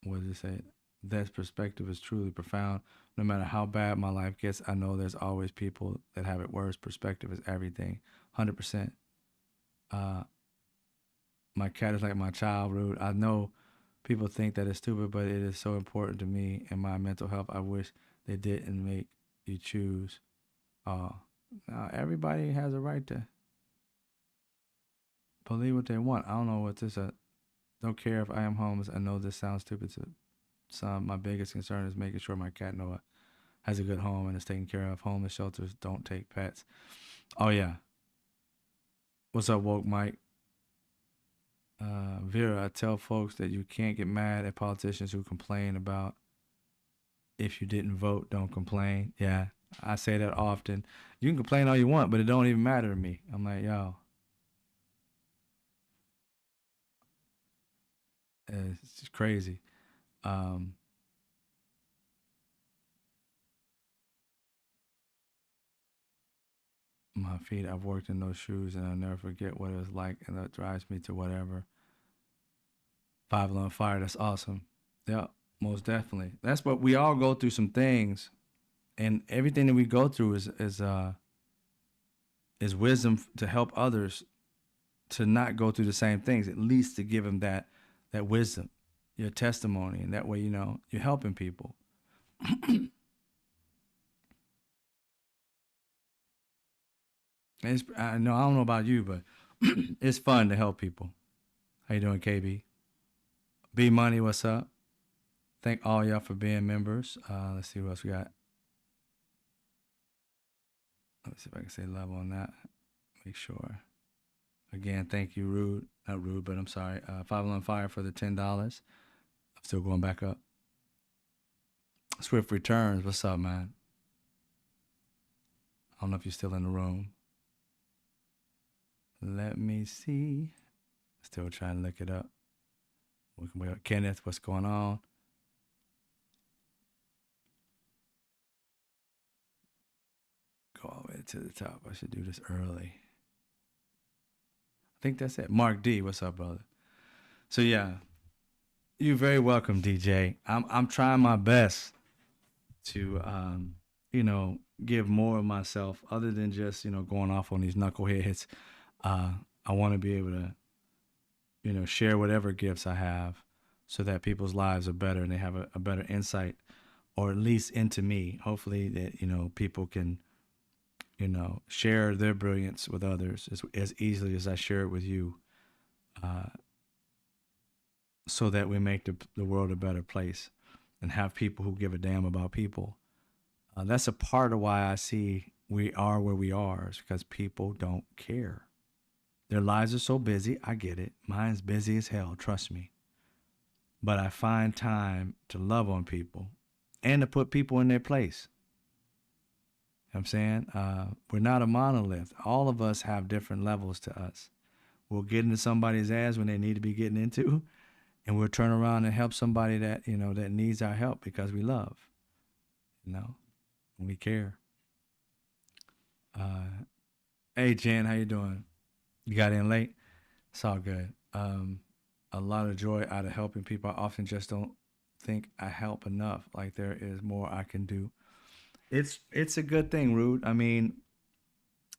What does it say? That perspective is truly profound. No matter how bad my life gets, I know there's always people that have it worse. Perspective is everything. 100%. Uh, my cat is like my child, Rude. I know people think that it's stupid, but it is so important to me and my mental health. I wish they didn't make you choose. Uh, Now everybody has a right to believe what they want. I don't know what this. Don't care if I am homeless. I know this sounds stupid to some. My biggest concern is making sure my cat Noah has a good home and is taken care of. Homeless shelters don't take pets. Oh yeah. What's up, woke Mike? Vera, I tell folks that you can't get mad at politicians who complain about if you didn't vote, don't complain. Yeah, I say that often. You can complain all you want, but it don't even matter to me. I'm like, yo, it's just crazy. Um, my feet, I've worked in those shoes and I'll never forget what it was like, and that drives me to whatever. Five on fire, that's awesome. Yeah, most definitely. That's what we all go through some things, and everything that we go through is wisdom to help others to not go through the same things, at least to give them that wisdom, your testimony, and that way you're helping people. I know I don't know about you, but it's fun to help people. How you doing, KB? B Money, what's up? Thank all y'all for being members. Let's see what else we got. Let's see if I can say level on that. Make sure. Again, thank you, Rude. Not Rude, but I'm sorry. Five on Fire for the $10. I'm still going back up. Swift Returns, what's up, man? I don't know if you're still in the room. Let me see. Still trying to look it up. We can wait up. Kenneth, what's going on? Go all the way to the top. I should do this early. I think that's it. Mark D, what's up, brother? So yeah, you're very welcome, DJ. I'm trying my best to give more of myself other than just going off on these knuckleheads. I want to be able to share whatever gifts I have so that people's lives are better and they have a better insight, or at least into me. Hopefully that people can share their brilliance with others as easily as I share it with you, uh, so that we make the world a better place and have people who give a damn about people. That's a part of why I see we are where we are, is because people don't care. Their lives are so busy. I get it. Mine's busy as hell, trust me. But I find time to love on people and to put people in their place. know what I'm saying? We're not a monolith. All of us have different levels to us. We'll get into somebody's ass when they need to be getting into, and we'll turn around and help somebody that, that needs our help because we love, you know, and we care. Uh, hey, Jen, how you doing? You got in late? It's all good. A lot of joy out of helping people. I often just don't think I help enough. Like there is more I can do. It's a good thing, Rude. I mean,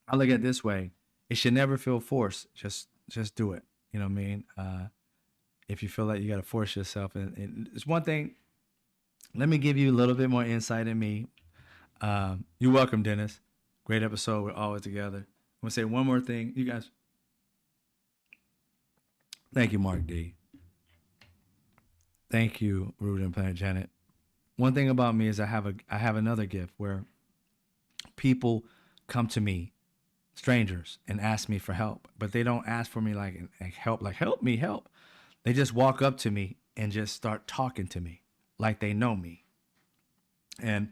I look at it this way: it should never feel forced. Just do it. You know what I mean? If you feel like you got to force yourself, and it's one thing. Let me give you a little bit more insight in me. You're welcome, Dennis. Great episode. We're always together. I'm gonna say one more thing, you guys. Thank you, Mark D. Thank you, Rude and Planet Janet. One thing about me is I have another gift where people come to me, strangers, and ask me for help, but they don't ask for me like help me help. They just walk up to me and just start talking to me like they know me. And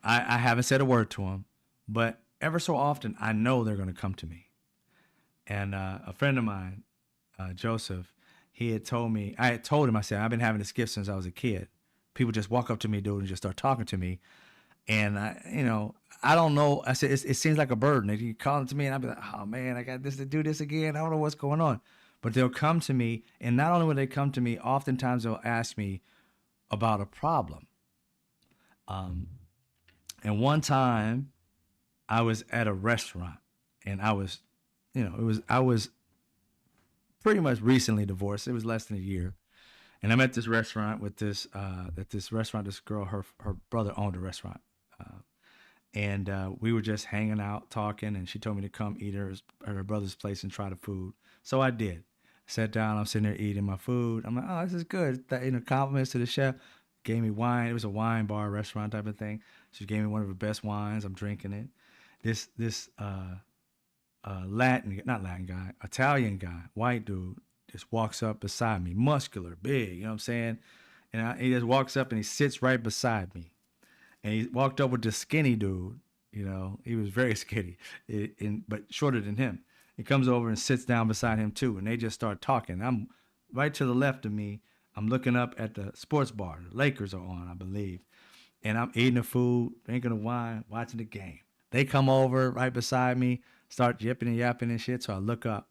I haven't said a word to them, but ever so often I know they're going to come to me. And a friend of mine, Joseph, he had told me, I had told him, I said, I've been having this gift since I was a kid. People just walk up to me, dude, and just start talking to me. And I don't know. I said, it seems like a burden. They keep calling to me, and I'll be like, oh man, I got this to do this again. I don't know what's going on. But they'll come to me, and not only will they come to me, oftentimes they'll ask me about a problem. Um, and one time, I was at a restaurant, and I was pretty much recently divorced. It was less than a year, and I'm at this restaurant with this restaurant. This girl, her brother owned a restaurant, uh, and we were just hanging out, talking, and she told me to come eat at her brother's place and try the food. So I did. Sat down. I'm sitting there eating my food. I'm like, oh, this is good. Compliments to the chef. Gave me wine. It was a wine bar restaurant type of thing. She gave me one of her best wines. I'm drinking it. This not Latin guy, Italian guy, white dude, just walks up beside me, muscular, big, you know what I'm saying? And he just walks up and he sits right beside me. And he walked up with this skinny dude, he was very skinny, but shorter than him. He comes over and sits down beside him too, and they just start talking. I'm right to the left of me. I'm looking up at the sports bar. The Lakers are on, I believe. And I'm eating the food, drinking the wine, watching the game. They come over right beside me, start yipping and yapping and shit. So I look up,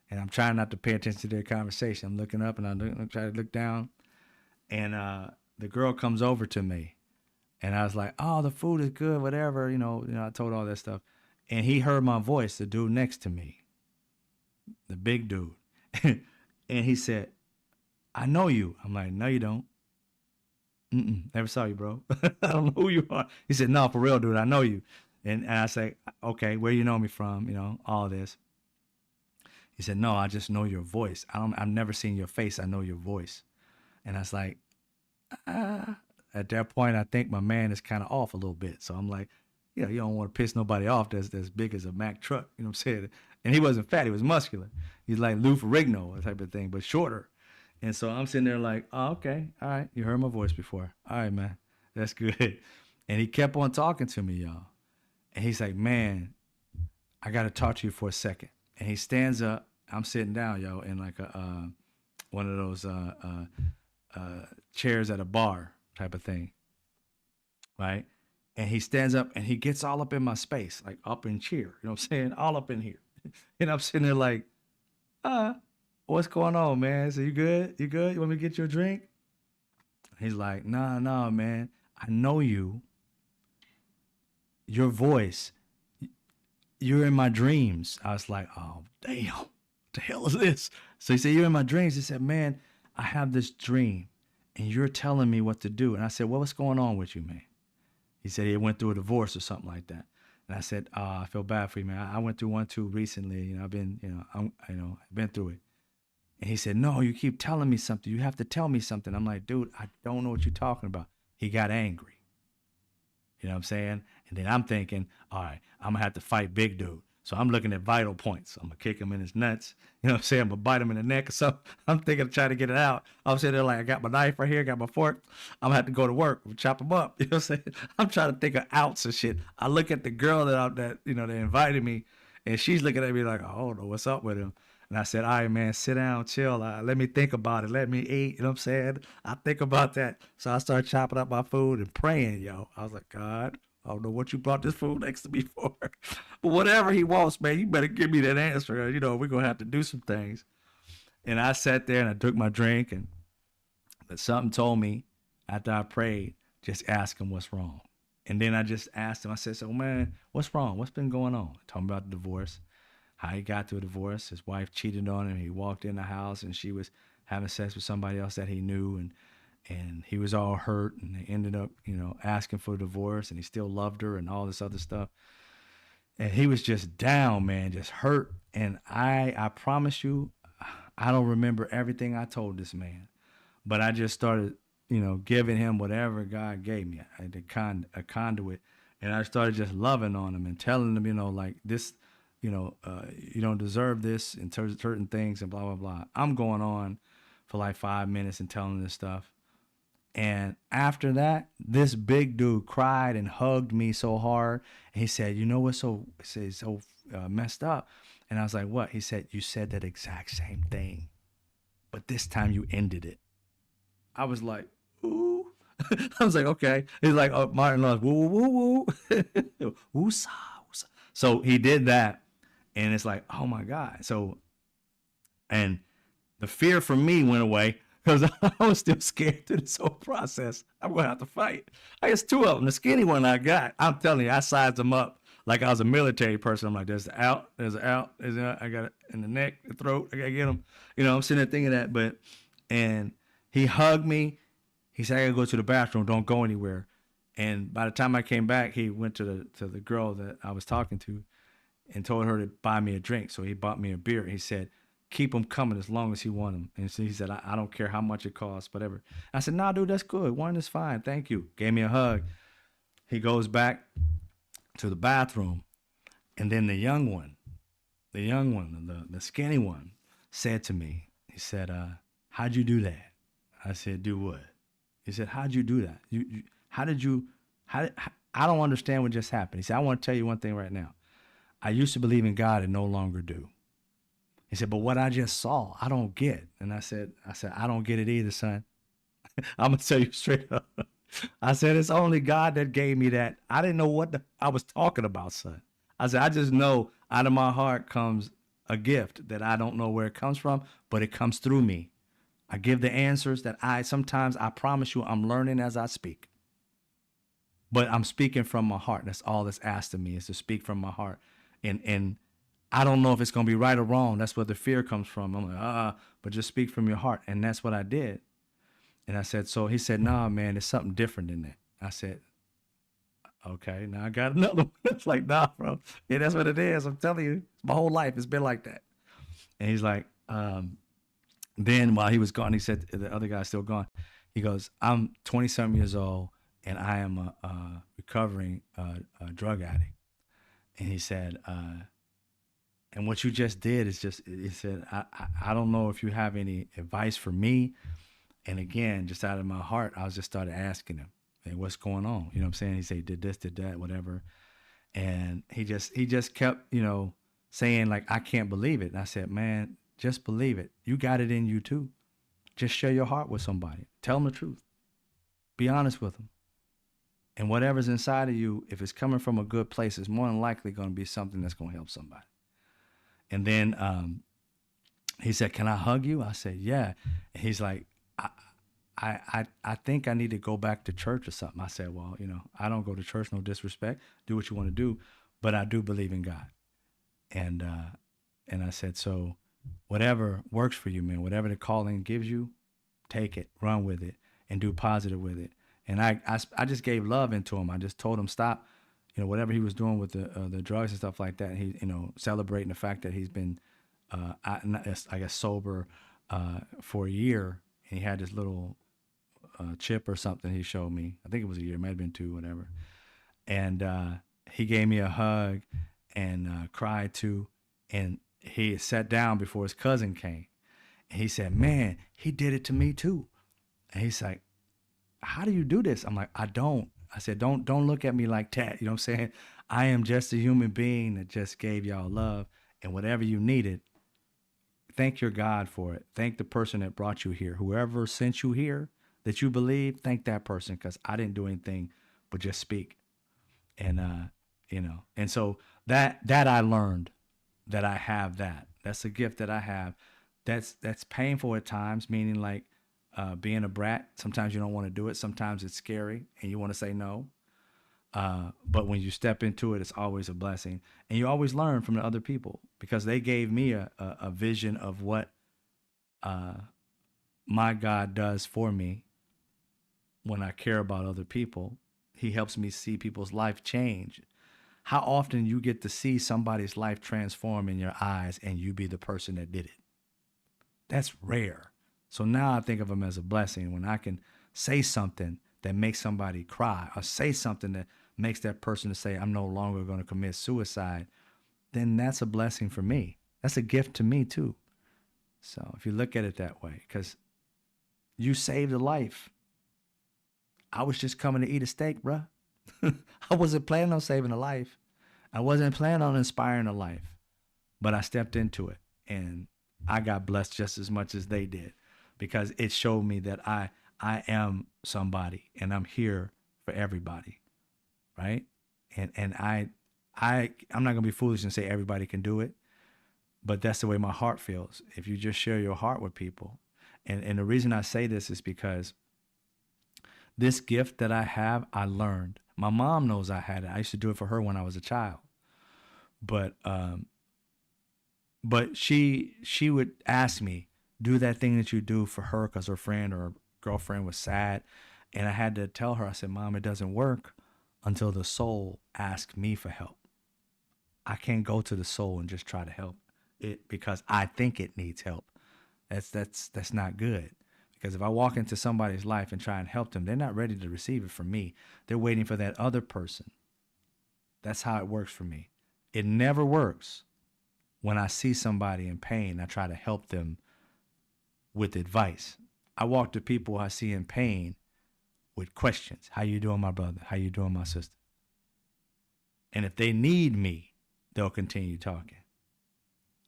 and I'm trying not to pay attention to their conversation. I'm looking up, and I'm trying to look down, and the girl comes over to me, and I was like, "Oh, the food is good, whatever." I told all that stuff, and he heard my voice, the dude next to me, the big dude, and he said, "I know you." I'm like, "No, you don't." Never saw you, bro. I don't know who you are. He said, "No, for real, dude, I know you." And I say, "Okay, where you know me from?" All this. He said, "No, I just know your voice. I've never seen your face. I know your voice." And I was like, at that point, I think my man is kind of off a little bit. So I'm like, you don't want to piss nobody off that's as big as a Mack truck. You know what I'm saying? And he wasn't fat. He was muscular. He's like Lou Ferrigno type of thing, but shorter. And so I'm sitting there like, oh, okay. All right. You heard my voice before. All right, man. That's good. And he kept on talking to me, y'all. And he's like, man, I got to talk to you for a second. And he stands up. I'm sitting down, yo, in like one of those chairs at a bar type of thing, right? And he stands up and he gets all up in my space, like up in cheer. You know what I'm saying? All up in here. And I'm sitting there like, uh, what's going on, man? So you good? You good? You want me to get you a drink? He's like, nah, nah, man. I know you. Your voice. You're in my dreams. I was like, oh, damn. What the hell is this? So he said, you're in my dreams. He said, man, I have this dream and you're telling me what to do. And I said, well, what's going on with you, man? He said he went through a divorce or something like that. And I said, I feel bad for you, man. I went through one too recently. I've been, I've been through it. And he said, no, you keep telling me something. You have to tell me something. I'm like, dude, I don't know what you're talking about. He got angry. You know what I'm saying? And then I'm thinking, all right, I'm going to have to fight big dude. So I'm looking at vital points. I'm gonna kick him in his nuts. You know what I'm saying? I'm gonna bite him in the neck or something. I'm thinking of trying to get it out. I'm sitting there like, I got my knife right here, got my fork. I'm gonna have to go to work, chop him up. You know what I'm saying? I'm trying to think of outs and shit. I look at the girl that they invited me, and she's looking at me like, I don't know what's up with him. And I said, all right, man, sit down, chill. Let me think about it. Let me eat. You know what I'm saying? I think about that. So I started chopping up my food and praying, yo. I was like, God, I don't know what you brought this food next to me for. But whatever he wants, man, you better give me that answer. You know, we're going to have to do some things. And I sat there and I took my drink, and something told me after I prayed, just ask him what's wrong. And then I just asked him, I said, so, man, what's wrong? What's been going on? Told him about the divorce, how he got to a divorce. His wife cheated on him. He walked in the house and she was having sex with somebody else that he knew. And he was all hurt, and they ended up, asking for a divorce, and he still loved her and all this other stuff. And he was just down, man, just hurt. And I promise you, I don't remember everything I told this man, but I just started, giving him whatever God gave me, a conduit. And I started just loving on him and telling him, like this, you don't deserve this in terms of certain things and blah, blah, blah. I'm going on for like 5 minutes and telling him this stuff. And after that, this big dude cried and hugged me so hard. And he said, you know what's so messed up? And I was like, what? He said, you said that exact same thing, but this time you ended it. I was like, ooh. I was like, okay. He's like, oh, Martin Lawrence, woo, woo, woo, woo. Woosah, woosah. So he did that. And it's like, oh my God. So, and the fear from me went away because I was still scared through this whole process. I'm going to have to fight. I guess two of them. The skinny one I got, I'm telling you, I sized them up like I was a military person. I'm like, there's an out, there's an out, there's an out. I got it in the neck, the throat. I got to get them. I'm sitting there thinking that. And he hugged me. He said, I got to go to the bathroom. Don't go anywhere. And by the time I came back, he went to the girl that I was talking to and told her to buy me a drink. So he bought me a beer. He said, keep them coming as long as he want them. And so he said, I don't care how much it costs, whatever. I said, nah, dude, that's good. One is fine. Thank you. Gave me a hug. He goes back to the bathroom. And then the young one, the skinny one, said to me, he said, how'd you do that? I said, do what? He said, how'd you do that? I don't understand what just happened. He said, I want to tell you one thing right now. I used to believe in God and no longer do. He said, but what I just saw, I don't get. And I said, I don't get it either, son. I'm going to tell you straight up. I said, it's only God that gave me that. I didn't know what I was talking about, son. I said, I just know out of my heart comes a gift that I don't know where it comes from, but it comes through me. I give the answers that sometimes I promise you I'm learning as I speak. But I'm speaking from my heart. That's all that's asked of me, is to speak from my heart. And I don't know if it's going to be right or wrong. That's where the fear comes from. I'm like, but just speak from your heart. And that's what I did. And I said, so he said, nah, man, there's something different in that. I said, okay, now I got another one. It's like, nah, bro. Yeah, that's what it is. I'm telling you, my whole life it's been like that. And he's like, then while he was gone, he said, the other guy's still gone. He goes, I'm 20-something years old, and I am a recovering drug addict. And he said, and what you just did is just, he said, I don't know if you have any advice for me. And again, just out of my heart, I was just started asking him, hey, what's going on? You know what I'm saying? He said, did this, did that, whatever. And he just kept, saying like, I can't believe it. And I said, man, just believe it. You got it in you too. Just share your heart with somebody. Tell them the truth. Be honest with them. And whatever's inside of you, if it's coming from a good place, it's more than likely going to be something that's going to help somebody. And then he said, can I hug you? I said, yeah. And he's like, I think I need to go back to church or something. I said, well, I don't go to church, no disrespect. Do what you want to do. But I do believe in God. And I said, so whatever works for you, man, whatever the calling gives you, take it, run with it, and do positive with it. And I just gave love into him. I just told him stop, whatever he was doing with the drugs and stuff like that. And he, celebrating the fact that he's been, I guess, sober for a year. And he had this little chip or something he showed me. I think it was a year, it might have been two, whatever. And he gave me a hug. and cried to. And he sat down before his cousin came. And he said, man, he did it to me too. And he's like, how do you do this? I'm like, I don't. I said, don't look at me like that. You know what I'm saying? I am just a human being that just gave y'all love. And whatever you needed, thank your God for it. Thank the person that brought you here. Whoever sent you here that you believe, thank that person, because I didn't do anything but just speak. And and so that I learned that I have that. That's a gift that I have. That's painful at times, meaning like being a brat. Sometimes you don't want to do it. Sometimes it's scary and you want to say no. But when you step into it, it's always a blessing. And you always learn from the other people because they gave me a vision of what my God does for me when I care about other people. He helps me see people's life change. How often you get to see somebody's life transform in your eyes and you be the person that did it? That's rare. So now I think of them as a blessing when I can say something that makes somebody cry or say something that makes that person to say, I'm no longer going to commit suicide. Then that's a blessing for me. That's a gift to me too. So if you look at it that way, because you saved a life. I was just coming to eat a steak, bruh. I wasn't planning on saving a life. I wasn't planning on inspiring a life, but I stepped into it and I got blessed just as much as they did because it showed me that I am somebody and I'm here for everybody, right? And I'm not gonna be foolish and say everybody can do it, but that's the way my heart feels. If you just share your heart with people, and the reason I say this is because this gift that I have, I learned. My mom knows I had it. I used to do it for her when I was a child. But she would ask me, do that thing that you do for her because her friend or girlfriend was sad. And I had to tell her, I said, Mom, it doesn't work until the soul asks me for help. I can't go to the soul and just try to help it because I think it needs help. That's not good. Because if I walk into somebody's life and try and help them, they're not ready to receive it from me. They're waiting for that other person. That's how it works for me. It never works when I see somebody in pain. I try to help them with advice. I walk to people I see in pain with questions. How you doing, my brother? How you doing, my sister? And if they need me, they'll continue talking.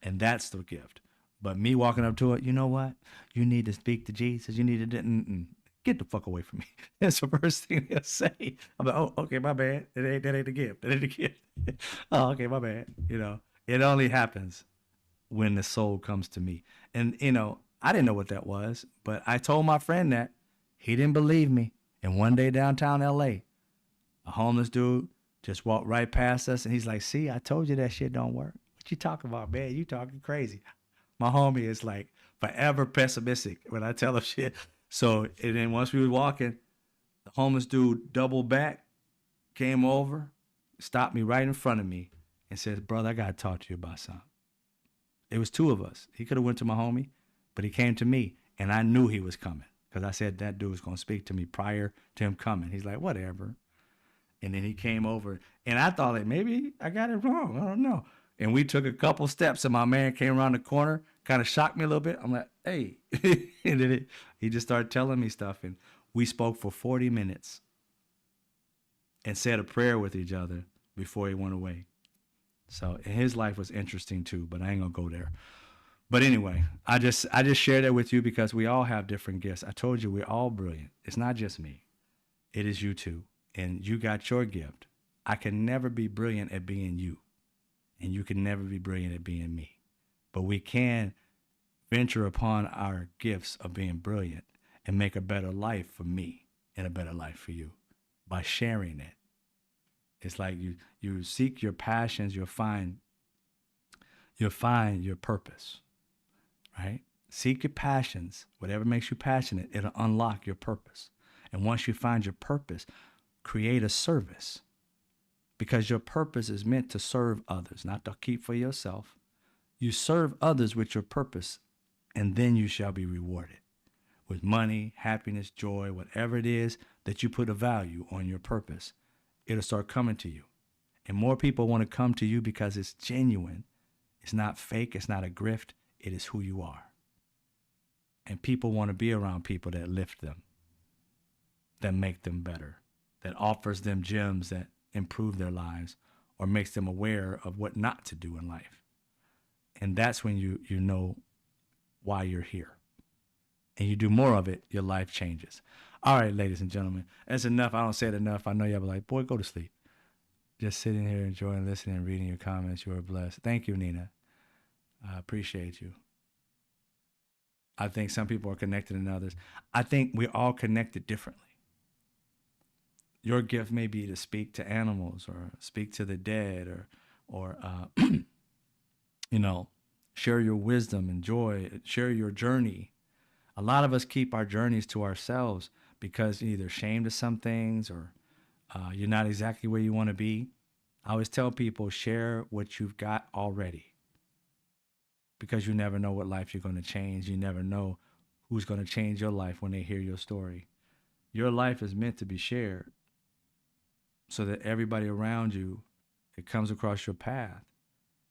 And that's the gift. But me walking up to it, you know what? You need to speak to Jesus. You need to get the fuck away from me. That's the first thing they'll say. I'm like, oh, okay, my bad. That ain't the gift. That ain't the gift. Oh, okay, my bad. It only happens when the soul comes to me. And I didn't know what that was, but I told my friend that. He didn't believe me. And one day downtown LA, a homeless dude just walked right past us and he's like, see, I told you that shit don't work. What you talking about, man? You talking crazy. My homie is like forever pessimistic when I tell him shit. So, and then once we was walking, the homeless dude doubled back, came over, stopped me right in front of me and says, brother, I got to talk to you about something. It was two of us. He could have went to my homie, but he came to me and I knew he was coming because I said that dude was going to speak to me prior to him coming. He's like, whatever. And then he came over and I thought like, maybe I got it wrong. I don't know. And we took a couple steps and my man came around the corner, kind of shocked me a little bit. I'm like, hey. And then he just started telling me stuff. And we spoke for 40 minutes and said a prayer with each other before he went away. So and his life was interesting too, but I ain't going to go there. But anyway, I just share that with you because we all have different gifts. I told you we're all brilliant. It's not just me. It is you too. And you got your gift. I can never be brilliant at being you. And you can never be brilliant at being me. But we can venture upon our gifts of being brilliant and make a better life for me and a better life for you by sharing it. It's like you seek your passions, you'll find your purpose, right? Seek your passions. Whatever makes you passionate, it'll unlock your purpose. And once you find your purpose, create a service. Because your purpose is meant to serve others, not to keep for yourself. You serve others with your purpose, and then you shall be rewarded with money, happiness, joy, whatever it is that you put a value on your purpose. It'll start coming to you. And more people want to come to you because it's genuine. It's not fake. It's not a grift. It is who you are. And people want to be around people that lift them, that make them better, that offers them gems that improve their lives or makes them aware of what not to do in life. And that's when you know why you're here. And you do more of it, your life changes. All right, ladies and gentlemen, that's enough. I don't say it enough. I know y'all be like, boy, go to sleep. Just sitting here enjoying listening and reading your comments. You are blessed. Thank you, Nina. I appreciate you. I think some people are connected than others. I think we're all connected differently. Your gift may be to speak to animals or speak to the dead or share your wisdom and joy, share your journey. A lot of us keep our journeys to ourselves because you're either ashamed of some things or you're not exactly where you want to be. I always tell people, share what you've got already, because you never know what life you're going to change. You never know who's going to change your life when they hear your story. Your life is meant to be shared so that everybody around you that comes across your path,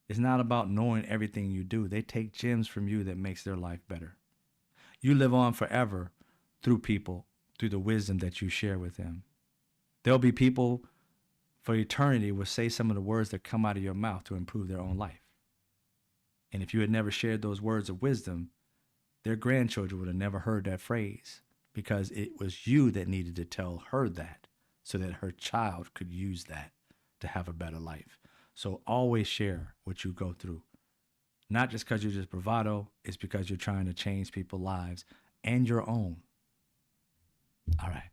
it's not about knowing everything you do. They take gems from you that makes their life better. You live on forever through people, through the wisdom that you share with them. There'll be people for eternity will say some of the words that come out of your mouth to improve their own life. And if you had never shared those words of wisdom, their grandchildren would have never heard that phrase, because it was you that needed to tell her that so that her child could use that to have a better life. So always share what you go through. Not just because you're just bravado, it's because you're trying to change people's lives and your own. All right.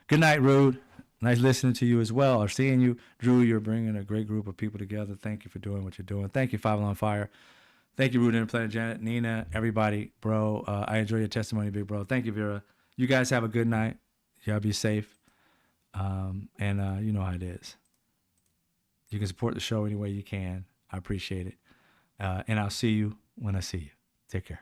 Good night, Rude. Nice listening to you as well, or seeing you. Drew, you're bringing a great group of people together. Thank you for doing what you're doing. Thank you, Five on Fire. Thank you, Rude Interplanet, Janet, Nina, everybody, bro. I enjoy your testimony, big bro. Thank you, Vera. You guys have a good night. Y'all be safe. And you know how it is. You can support the show any way you can. I appreciate it. And I'll see you when I see you. Take care.